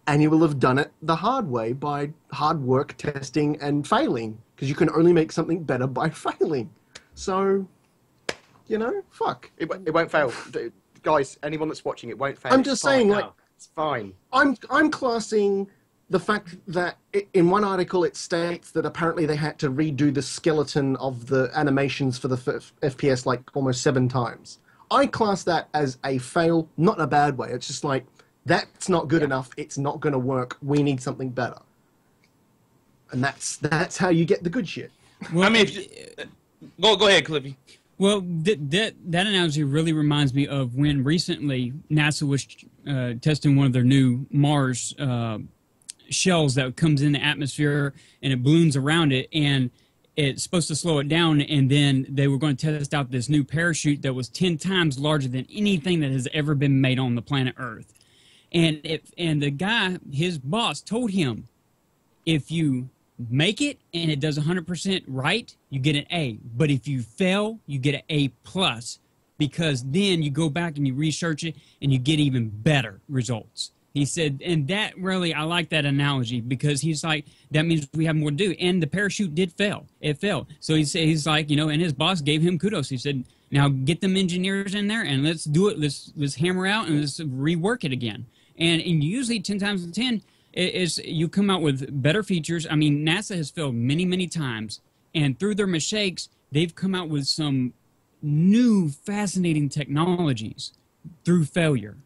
Speaker 2: And he will have done it the hard way, by hard work, testing, and failing. Because you can only make something better by failing. So, fuck.
Speaker 3: It won't fail. Guys, anyone that's watching, it won't fail.
Speaker 2: I'm
Speaker 3: It's
Speaker 2: just
Speaker 3: fine.
Speaker 2: saying, like,
Speaker 3: It's fine.
Speaker 2: I'm classing the fact that in one article it states that apparently they had to redo the skeleton of the animations for the FPS like almost 7 times. I class that as a fail, not in a bad way. It's just like, that's not good enough. It's not going to work. We need something better. And that's how you get the good shit.
Speaker 1: Well,
Speaker 5: I mean, go ahead, Cliffy.
Speaker 1: Well, that analogy really reminds me of when recently NASA was testing one of their new Mars shells that comes in the atmosphere and it balloons around it, and it's supposed to slow it down, and then they were going to test out this new parachute that was 10 times larger than anything that has ever been made on the planet Earth. And the guy, his boss, told him, if you make it and it does 100% right, you get an A. But if you fail, you get an A+, because then you go back and you research it and you get even better results. He said, and that really, I like that analogy, because he's like, that means we have more to do. And the parachute did fail. It failed. So he's like, and his boss gave him kudos. He said, now get them engineers in there and let's do it. Let's hammer out and let's rework it again. And usually 10 times 10 is you come out with better features. I mean, NASA has failed many, many times. And through their mistakes, they've come out with some new fascinating technologies through failure.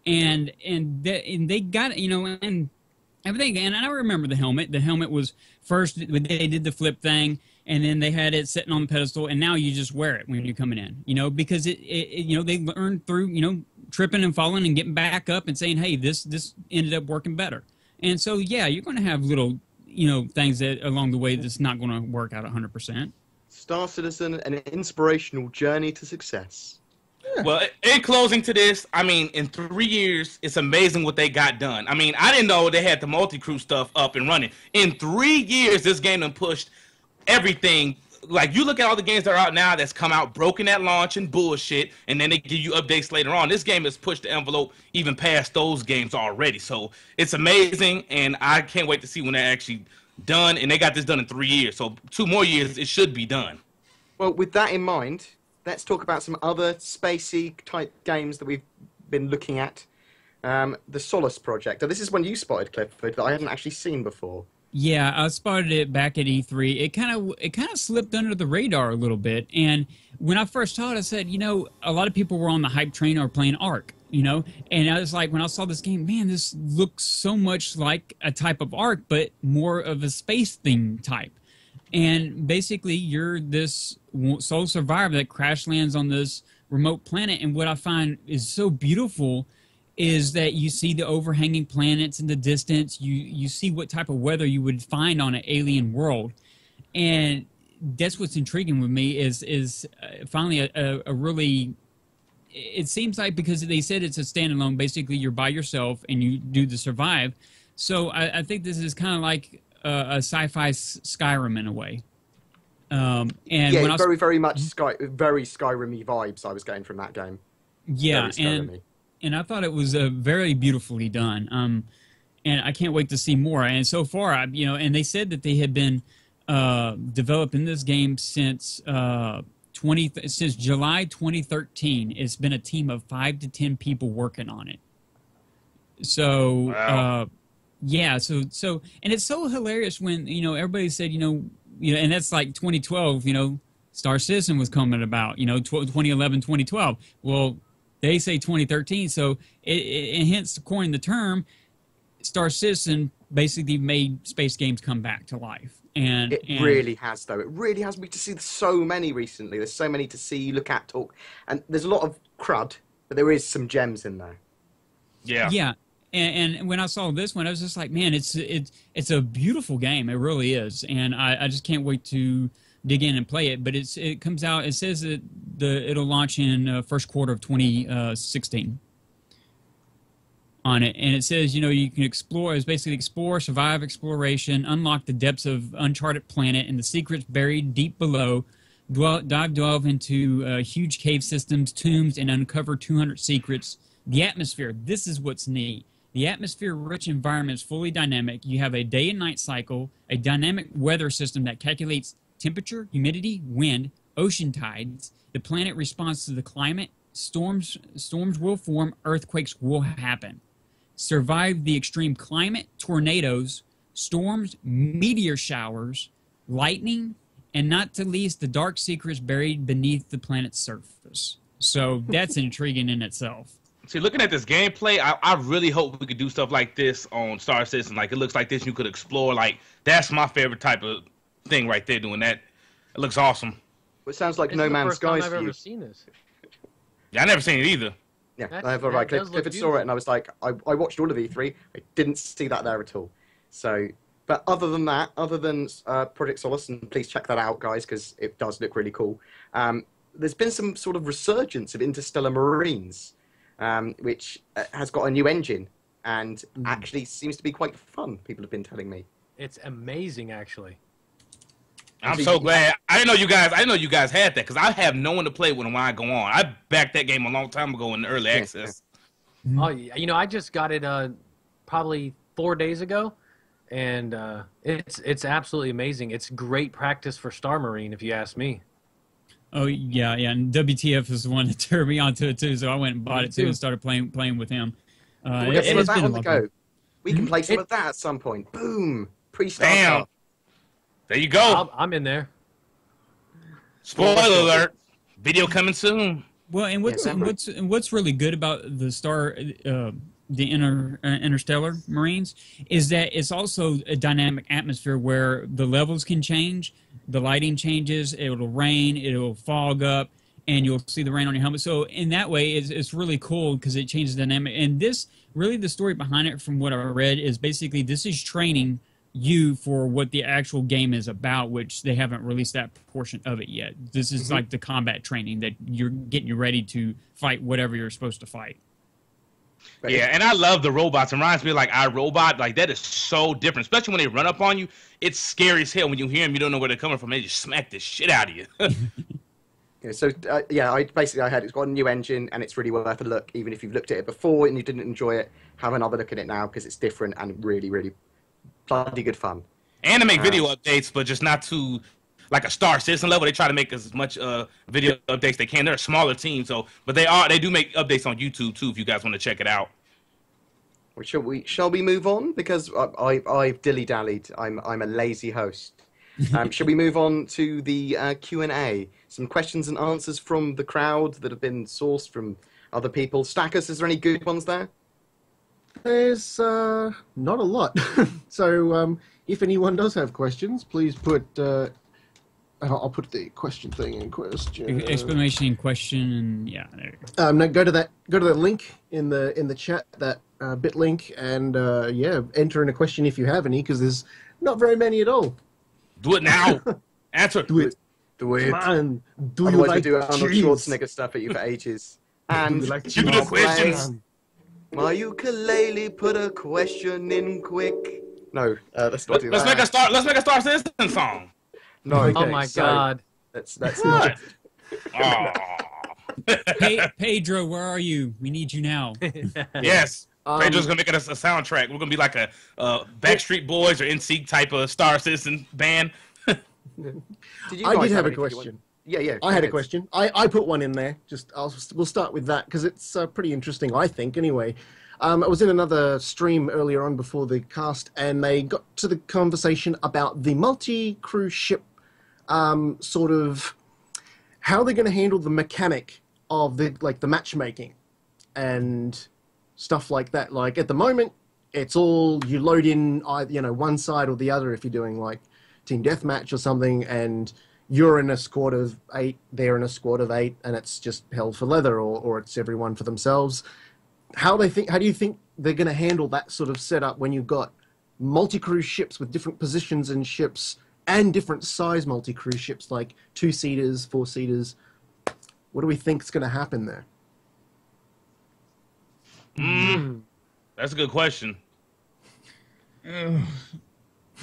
Speaker 1: And they got it, and everything. And I remember the helmet. The helmet was first, they did the flip thing, and then they had it sitting on the pedestal, and now you just wear it when you're coming in, because they learned through, tripping and falling and getting back up and saying, hey, this ended up working better. And so, yeah, you're going to have little, things that along the way that's not going to work out 100%.
Speaker 3: Star Citizen, an inspirational journey to success.
Speaker 5: Well, in closing to this, I mean, in 3 years, it's amazing what they got done. I mean, I didn't know they had the multi-crew stuff up and running. In 3 years, this game done pushed everything. Like, you look at all the games that are out now that's come out broken at launch and bullshit, and then they give you updates later on. This game has pushed the envelope even past those games already. So it's amazing, and I can't wait to see when they're actually done. And they got this done in 3 years. So 2 more years, it should be done.
Speaker 3: Well, with that in mind, let's talk about some other spacey type games that we've been looking at. The Solace project. Now, this is one you spotted, Clifford, that I hadn't actually seen before.
Speaker 1: Yeah, I spotted it back at E3. It kind of slipped under the radar a little bit. And when I first saw it, I said, a lot of people were on the hype train or playing Ark, And I was like, when I saw this game, man, this looks so much like a type of Ark, but more of a space theme type. And basically, you're this sole survivor that crash lands on this remote planet. And what I find is so beautiful is that you see the overhanging planets in the distance. You see what type of weather you would find on an alien world. And that's what's intriguing with me is finally a really... It seems like, because they said it's a standalone, basically you're by yourself and you do the survive. So I think this is kind of like a sci-fi Skyrim in a way. And
Speaker 3: Yeah,
Speaker 1: when I was,
Speaker 3: very much very Skyrim-y vibes I was getting from that game.
Speaker 1: yeah,
Speaker 3: Very Skyrim-y.
Speaker 1: and I thought it was very beautifully done. And I can't wait to see more. And so far, and they said that they had been developing this game since since July 2013. It's been a team of 5 to 10 people working on it. So,
Speaker 5: Wow.
Speaker 1: yeah, so and it's so hilarious when everybody said and that's like 2012. Star Citizen was coming about. 2011, 2012. Well, they say 2013. So it hence coined the term. Star Citizen basically made space games come back to life. And
Speaker 3: Really has, though. It really has. We to see so many recently. There's so many to see, look at, talk. And there's a lot of crud, but there is some gems in there.
Speaker 5: Yeah.
Speaker 1: Yeah. And when I saw this one, I was just like, man, it's a beautiful game. It really is. And I just can't wait to dig in and play it. But it comes out, it says that it'll launch in first quarter of 2016. On it, and it says you can explore. It's basically explore, survive, exploration, unlock the depths of uncharted planet and the secrets buried deep below. Delve into huge cave systems, tombs, and uncover 200 secrets. The atmosphere. This is what's neat. The atmosphere-rich environment is fully dynamic. You have a day and night cycle, a dynamic weather system that calculates temperature, humidity, wind, ocean tides. The planet responds to the climate. Storms will form. Earthquakes will happen. Survive the extreme climate, tornadoes, storms, meteor showers, lightning, and not to least the dark secrets buried beneath the planet's surface. So that's intriguing in itself.
Speaker 5: See, looking at this gameplay, I really hope we could do stuff like this on Star Citizen. Like, it looks like this, you could explore. Like, that's my favorite type of thing right there, doing that. It looks awesome.
Speaker 3: It sounds like
Speaker 4: This
Speaker 3: No
Speaker 4: is the
Speaker 3: Man's
Speaker 4: first time
Speaker 3: Sky's
Speaker 4: I've
Speaker 3: for you.
Speaker 4: ever seen this.
Speaker 5: Yeah, I never seen it either.
Speaker 3: Yeah,
Speaker 4: That
Speaker 3: I have right.
Speaker 4: does look
Speaker 3: Clifford saw it, and I was like, I watched all of E3. I didn't see that there at all. So, but other than that, other than Project Solace, and please check that out, guys, because it does look really cool. There's been some sort of resurgence of Interstellar Marines, which has got a new engine and actually seems to be quite fun. People have been telling me.
Speaker 4: It's amazing, actually.
Speaker 5: I'm so glad. I didn't know you guys had that because I have no one to play with when I go on. I backed that game a long time ago in the early access.
Speaker 4: Oh, I just got it probably 4 days ago, and it's absolutely amazing. It's great practice for Star Marine, if you ask me.
Speaker 1: Oh yeah, and WTF is the one that turned me onto it too. So I went and bought it too and started playing with him.
Speaker 3: We'll get some of that on the go.
Speaker 1: fun.
Speaker 3: We can play some of that at some point. Boom! Pre-start.
Speaker 5: Damn. There you go.
Speaker 4: I'm in there.
Speaker 5: Spoiler alert. Video coming soon.
Speaker 1: Well, and what's really good about the Interstellar Marines is that it's also a dynamic atmosphere where the levels can change, the lighting changes, it'll rain, it'll fog up, and you'll see the rain on your helmet. So in that way, it's really cool because it changes the dynamic. And this, really the story behind it from what I read is basically this is training you for what the actual game is about, which they haven't released that portion of it yet. This is like the combat training that you're getting you ready to fight whatever you're supposed to fight.
Speaker 5: Yeah, and I love the robots. It reminds me of like iRobot. Like, that is so different, especially when they run up on you. It's scary as hell when you hear them. You don't know where they're coming from. They just smack the shit out of you.
Speaker 3: Yeah, so I heard it's got a new engine and it's really worth a look. Even if you've looked at it before and you didn't enjoy it, have another look at it now because it's different and really, really bloody good fun.
Speaker 5: And to make video updates, but just not to like a Star Citizen level. They try to make as much video updates they can. They're a smaller team, but they do make updates on YouTube too. If you guys want to check it out.
Speaker 3: Well, shall we move on? Because I've dilly-dallied. I'm a lazy host. Shall we move on to the Q&A? Some questions and answers from the crowd that have been sourced from other people. Stakas, is there any good ones there?
Speaker 2: There's not a lot. So if anyone does have questions, please put... I'll put the question thing in question.
Speaker 1: Exclamation in question, and yeah, there you go.
Speaker 2: No, go to that link in the chat, that bit link, and enter in a question if you have any, because there's not very many at all.
Speaker 5: Do it now. Answer.
Speaker 2: Do it.
Speaker 3: Do it.
Speaker 2: Come on. Do
Speaker 3: Otherwise,
Speaker 2: you like
Speaker 3: we do Arnold
Speaker 2: cheese?
Speaker 3: Schwarzenegger stuff at you for ages. And
Speaker 2: Do you like
Speaker 5: Keep it
Speaker 2: cheese?
Speaker 5: a questions.
Speaker 3: my ukulele put a question in quick. No, let's not do
Speaker 5: Let's
Speaker 3: that.
Speaker 5: make a Star Citizen song.
Speaker 3: No.
Speaker 2: Okay,
Speaker 4: Oh my
Speaker 3: so
Speaker 4: God.
Speaker 3: That's
Speaker 5: What? Oh,
Speaker 1: Pedro, where are you? We need you now.
Speaker 5: yes. Pedro's
Speaker 2: Um,
Speaker 5: gonna make us a soundtrack. We're gonna be like a Backstreet Boys or NSYNC type of Star Citizen band.
Speaker 3: Did you
Speaker 2: I
Speaker 3: guys
Speaker 2: did have a
Speaker 3: anything you
Speaker 2: question.
Speaker 3: wanted- Yeah.
Speaker 2: I
Speaker 3: go
Speaker 2: had a
Speaker 3: ahead.
Speaker 2: question. I put one in there. We'll start with that because it's pretty interesting, I think. Anyway, I was in another stream earlier on before the cast, and they got to the conversation about the multi-crew ship, sort of how they're going to handle the mechanic of the matchmaking and stuff like that. Like at the moment, it's all you load in, one side or the other if you're doing like team deathmatch or something, and you're in a squad of 8, they're in a squad of 8, and it's just hell for leather, or it's everyone for themselves. How do you think they're going to handle that sort of setup when you've got multi-crew ships with different positions in ships and different size multi-crew ships, like 2-seaters, 4-seaters? What do we think is going to happen there?
Speaker 5: That's a good question.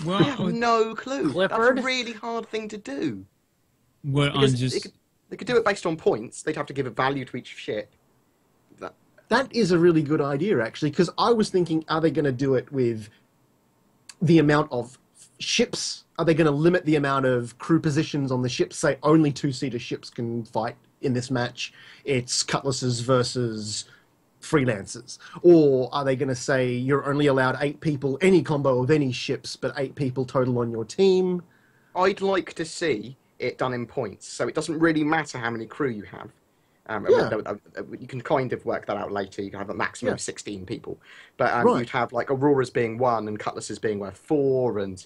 Speaker 1: Well,
Speaker 3: No clue.
Speaker 4: Clifford?
Speaker 3: That's a really hard thing to do.
Speaker 1: what on
Speaker 3: Because
Speaker 1: just
Speaker 3: they could do it based on points. They'd have to give a value to each ship.
Speaker 2: That is a really good idea, actually, because I was thinking, are they going to do it with the amount of ships? Are they going to limit the amount of crew positions on the ships? Say only 2-seater ships can fight in this match. It's cutlasses versus freelancers. Or are they going to say you're only allowed 8 people, any combo of any ships, but 8 people total on your team?
Speaker 3: I'd like to see it done in points, so it doesn't really matter how many crew you have.
Speaker 2: Yeah.
Speaker 3: You can kind of work that out later. You can have a maximum of 16 people, but
Speaker 2: Right.
Speaker 3: you'd have like Aurora's being 1 and Cutlasses being worth 4, and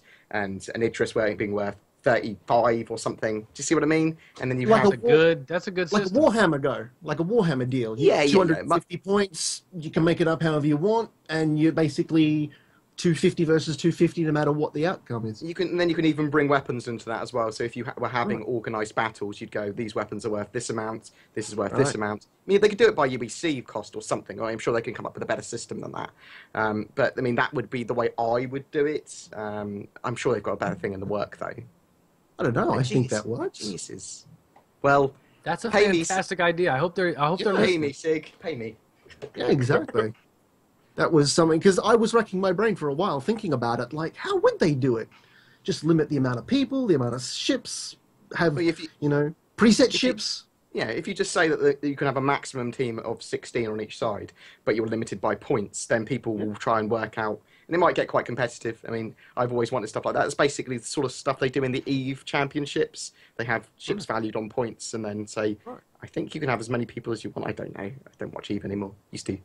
Speaker 3: Idris being worth 35 or something. Do you see what I mean? And then you
Speaker 2: Like
Speaker 3: have
Speaker 4: That's a good
Speaker 2: Like a
Speaker 4: system.
Speaker 2: Warhammer like a Warhammer deal.
Speaker 3: Yeah,
Speaker 2: 250 points, you can make it up however you want, and you're basically 250 versus 250 no matter what the outcome is.
Speaker 3: you can even bring weapons into that as well. So if you were having organised battles, you'd go, these weapons are worth this amount, this is worth this
Speaker 2: Right.
Speaker 3: amount. I mean, they could do it by UBC cost or something. I'm sure they can come up with a better system than that. But I mean, that would be the way I would do it. I'm sure they've got a better thing in the work though.
Speaker 2: I don't know, I think
Speaker 3: Jeez,
Speaker 2: that works.
Speaker 3: Geniuses. Well,
Speaker 4: That's a
Speaker 3: Pay me.
Speaker 4: fantastic idea. I hope they're
Speaker 3: pay
Speaker 4: listening.
Speaker 3: me, Sig. Pay me.
Speaker 2: Yeah, exactly. That was something, because I was racking my brain for a while thinking about it, like, how would they do it? Just limit the amount of people, the amount of ships, have,
Speaker 3: Well, if you-
Speaker 2: preset
Speaker 3: you-
Speaker 2: ships.
Speaker 3: Yeah, if you just say that you can have a maximum team of 16 on each side, but you're limited by points, then people will try and work out, and it might get quite competitive. I mean, I've always wanted stuff like that. It's basically the sort of stuff they do in the EVE championships. They have ships valued on points, and then say, I think you can have as many people as you want. I don't know. I don't watch EVE anymore. Used to.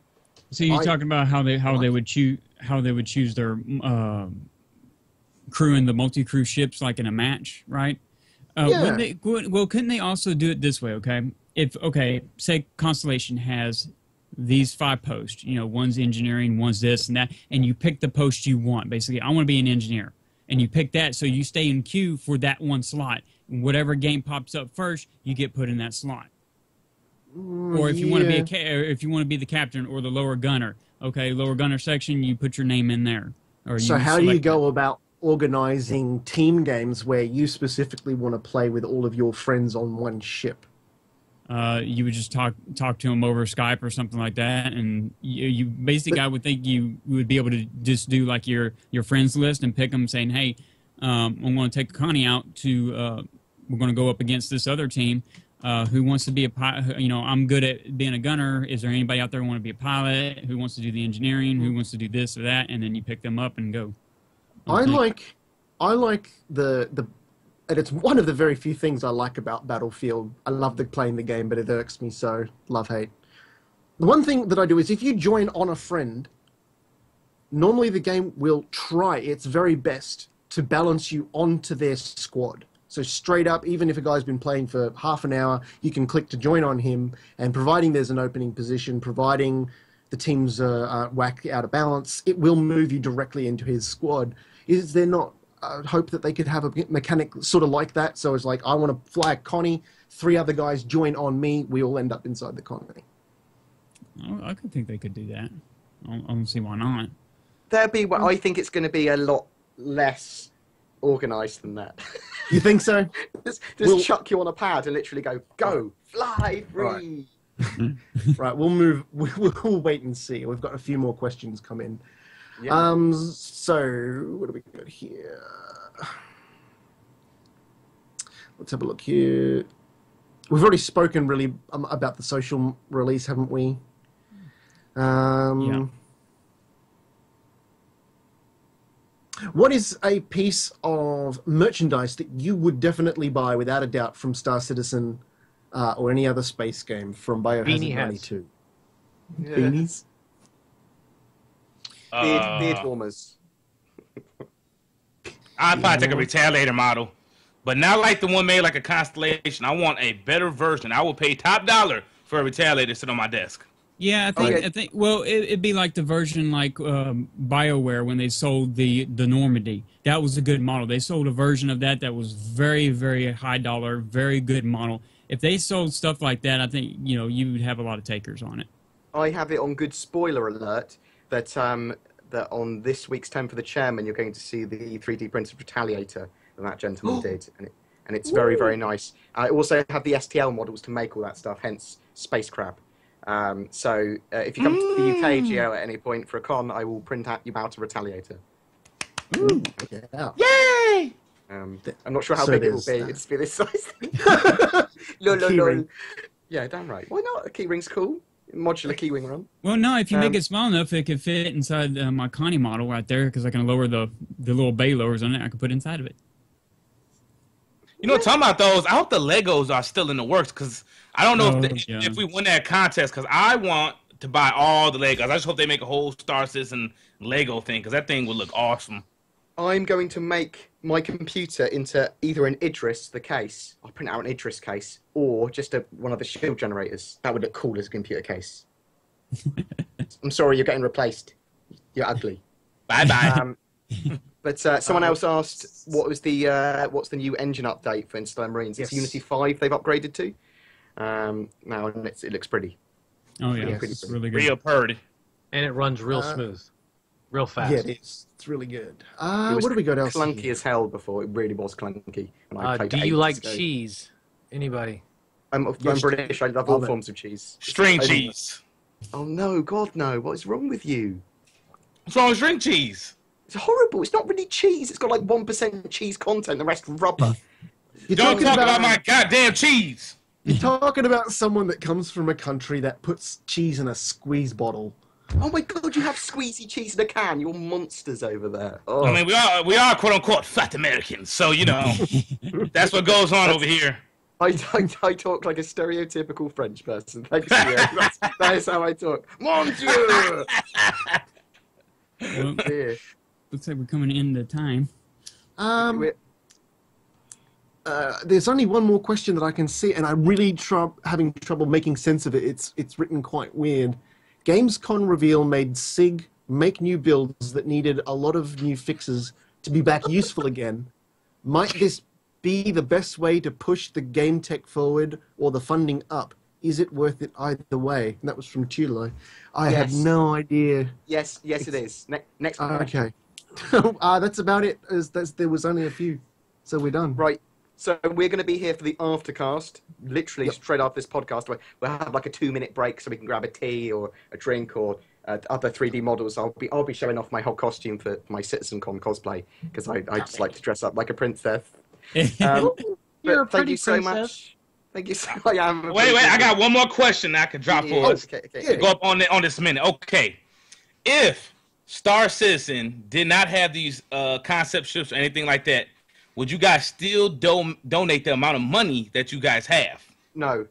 Speaker 1: so you're talking about how they would choose their crew in the multi-crew ships like in a match, right?
Speaker 2: Yeah.
Speaker 1: Couldn't they also do it this way? Okay, say Constellation has these 5 posts. One's engineering, one's this and that, and you pick the post you want. Basically, I want to be an engineer, and you pick that, so you stay in queue for that one slot. Whatever game pops up first, you get put in that slot. Or if you want to be if you want to be the captain or the lower gunner, okay, lower gunner section, you put your name in there. Or
Speaker 2: So
Speaker 1: you
Speaker 2: how do you
Speaker 1: select
Speaker 2: go about organizing team games where you specifically want to play with all of your friends on one ship?
Speaker 1: You would just talk to them over Skype or something like that, and you basically, I would think you would be able to just do like your friends list and pick them, saying, hey, I'm going to take Connie out to we're going to go up against this other team. Who wants to be a pilot? I'm good at being a gunner. Is there anybody out there who want to be a pilot? Who wants to do the engineering? Who wants to do this or that? And then you pick them up and go.
Speaker 2: I like the and it's one of the very few things I like about Battlefield. I love playing the game, but it irks me so. Love-hate. The one thing that I do is if you join on a friend, normally the game will try its very best to balance you onto their squad. So straight up, even if a guy's been playing for half an hour, you can click to join on him, and providing there's an opening position, providing the team's whack out of balance, it will move you directly into his squad. Is there not hope that they could have a mechanic sort of like that? So it's like, I want to fly Connie, 3 other guys join on me, we all end up inside the Connie.
Speaker 1: I could think they could do that. I don't see why not.
Speaker 3: I think it's going to be a lot less organised than that.
Speaker 2: You think so?
Speaker 3: Just chuck you on a pad and literally go, fly, free.
Speaker 2: Right, we'll move. We'll wait and see. We've got a few more questions come in.
Speaker 3: Yeah.
Speaker 2: So what do we got here? Let's have a look here. We've already spoken really about the social release, haven't we?
Speaker 1: Yeah.
Speaker 2: What is a piece of merchandise that you would definitely buy without a doubt from Star Citizen or any other space game from Biohazard
Speaker 4: Beanie hats.
Speaker 2: 92?
Speaker 3: Yeah.
Speaker 2: Beanies?
Speaker 3: Beard warmers.
Speaker 5: I'd probably take a Retaliator model, but not like the one made like a Constellation. I want a better version. I will pay top dollar for a Retaliator to sit on my desk.
Speaker 1: Yeah, I think. Well, it'd be like the version like BioWare when they sold the Normandy. That was a good model. They sold a version of that was very, very high dollar, very good model. If they sold stuff like that, I think you would have a lot of takers on it.
Speaker 3: I have it on good spoiler alert that that on this week's 10 for the Chairman, you're going to see the 3D printed Retaliator that gentleman did, and it's very, very nice. I also have the STL models to make all that stuff, hence Space Crab. So if you come to the UK, Geo, at any point for a con, I will print out you out a Retaliator.
Speaker 2: Ooh, yeah.
Speaker 5: Yay!
Speaker 3: I'm not sure how
Speaker 2: So
Speaker 3: big it will
Speaker 2: there's
Speaker 3: be.
Speaker 2: that.
Speaker 3: It'll be this size. Lol.
Speaker 2: Keyring.
Speaker 3: Yeah, damn right. Why not? A keyring's cool. Modular keywing run.
Speaker 1: Well, no, if you make it small enough, it could fit inside my Connie model right there because I can lower the little bay lowers on it. I can put inside of it.
Speaker 5: You know, talking about those, I hope the Legos are still in the works because I don't know
Speaker 1: yeah.
Speaker 5: if we win that contest because I want to buy all the Legos. I just hope they make a whole Star Citizen Lego thing because that thing would look awesome.
Speaker 3: I'm going to make my computer into either an Idris, the case. I'll print out an Idris case, or just one of the shield generators. That would look cool as a computer case. I'm sorry, you're getting replaced. You're ugly.
Speaker 5: Bye-bye.
Speaker 3: But someone else asked, what's the new engine update for Interstellar Marines? It's
Speaker 2: Yes.
Speaker 3: Unity 5 they've upgraded to. Now and it looks pretty.
Speaker 1: Oh yeah,
Speaker 3: Yes.
Speaker 1: it's really good.
Speaker 5: Real purdy.
Speaker 4: And it runs real smooth, real fast.
Speaker 2: Yeah, it is. It's really good. What do we got else?
Speaker 3: Clunky
Speaker 2: here?
Speaker 3: as hell before. It really was clunky. When I played
Speaker 4: Do
Speaker 3: it
Speaker 4: you
Speaker 3: 8
Speaker 4: like
Speaker 3: years ago.
Speaker 4: cheese? Anybody?
Speaker 3: I'm British. I love all forms of cheese.
Speaker 5: String cheese.
Speaker 3: Oh no, God no! What is wrong with you?
Speaker 5: What's wrong with string cheese?
Speaker 3: It's horrible. It's not really cheese. It's got like 1% cheese content. The rest rubber.
Speaker 2: You're
Speaker 5: Don't
Speaker 2: talking
Speaker 5: talk about my goddamn cheese.
Speaker 2: You're talking about someone that comes from a country that puts cheese in a squeeze bottle.
Speaker 3: Oh my God! You have squeezy cheese in a can. You're monsters over there. Oh.
Speaker 5: I mean, we are quote unquote fat Americans, so you know that's what goes on over here.
Speaker 3: I talk like a stereotypical French person. Thanks, Theo. That is how I talk. Mon Dieu!
Speaker 1: Well,
Speaker 3: Dear.
Speaker 1: looks like we're coming into time.
Speaker 2: There's only one more question that I can see, and I'm really having trouble making sense of it. It's written quite weird. Gamescom reveal made SIG make new builds that needed a lot of new fixes to be back useful again. Might this be the best way to push the game tech forward or the funding up? Is it worth it either way? And that was from Tulo. I have
Speaker 3: Yes.
Speaker 2: no idea.
Speaker 3: Yes, it is. Next question.
Speaker 2: Okay. That's about it. There was only a few. So we're done.
Speaker 3: Right. So we're going to be here for the aftercast, literally straight after this podcast. We'll have like a 2-minute break so we can grab a tea or a drink or other 3D models. I'll be showing off my whole costume for my CitizenCon cosplay because I just like to dress up like a princess.
Speaker 4: You're a
Speaker 3: Thank
Speaker 4: pretty
Speaker 3: you so
Speaker 4: princess.
Speaker 3: much. Thank you so much. I am.
Speaker 5: Wait, I got one more question I could drop for us.
Speaker 3: Okay.
Speaker 5: Go up on this minute. Okay, if Star Citizen did not have these concept ships or anything like that, would you guys still donate the amount of money that you guys have?
Speaker 3: No.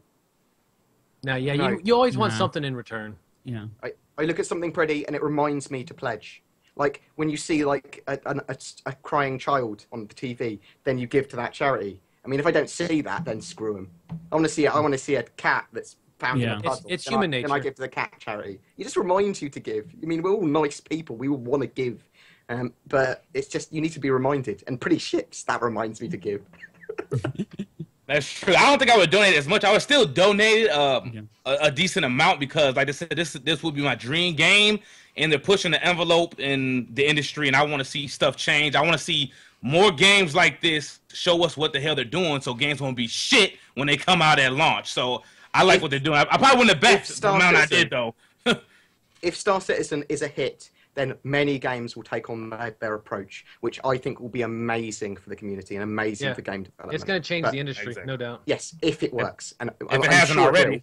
Speaker 4: No, yeah,
Speaker 3: No.
Speaker 4: you always want
Speaker 1: No.
Speaker 4: something in return.
Speaker 1: Yeah.
Speaker 3: I look at something pretty and it reminds me to pledge. Like when you see like a crying child on the TV, then you give to that charity. I mean, if I don't see that, then screw them. I want to see a cat that's found in
Speaker 1: Yeah.
Speaker 3: a puzzle.
Speaker 4: It's
Speaker 3: then
Speaker 4: human
Speaker 3: Then I
Speaker 4: nature.
Speaker 3: give to the cat charity. It just reminds you to give. I mean, we're all nice people. We all want to give. But it's just, you need to be reminded. And pretty ships, that reminds me to give.
Speaker 5: That's true. I don't think I would donate as much. I would still donate a decent amount because, like I said, this would be my dream game, and they're pushing the envelope in the industry, and I want to see stuff change. I want to see more games like this show us what the hell they're doing, so games won't be shit when they come out at launch. So I like what they're doing. I probably wouldn't have bet the amount I did, though.
Speaker 3: If Star Citizen is a hit, then many games will take on their approach, which I think will be amazing for the community and amazing for game development.
Speaker 4: It's going to change the industry, no doubt.
Speaker 3: Yes, if it works. And
Speaker 5: if it hasn't already.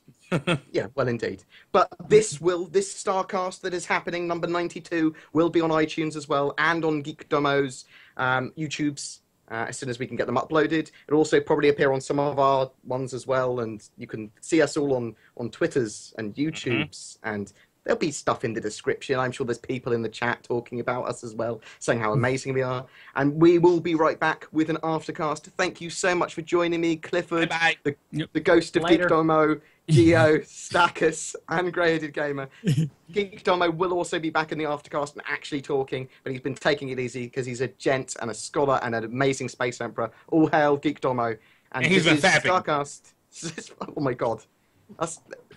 Speaker 3: Yeah, well, indeed. But this StarCast that is happening, number 92, will be on iTunes as well and on Geekdomo's YouTubes as soon as we can get them uploaded. It'll also probably appear on some of our ones as well, and you can see us all on Twitters and YouTubes, and there'll be stuff in the description. I'm sure there's people in the chat talking about us as well, saying how amazing we are. And we will be right back with an aftercast. Thank you so much for joining me, Clifford, the ghost of Geekdomo, Geo, Stakas, and GrayHeadedGamer. Geekdomo will also be back in the aftercast and actually talking, but he's been taking it easy because he's a gent and a scholar and an amazing space emperor. All hail Geekdomo.
Speaker 5: And he's been fapping.
Speaker 3: StarCast. Oh my god.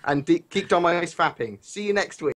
Speaker 3: And Geekdomo is fapping. See you next week.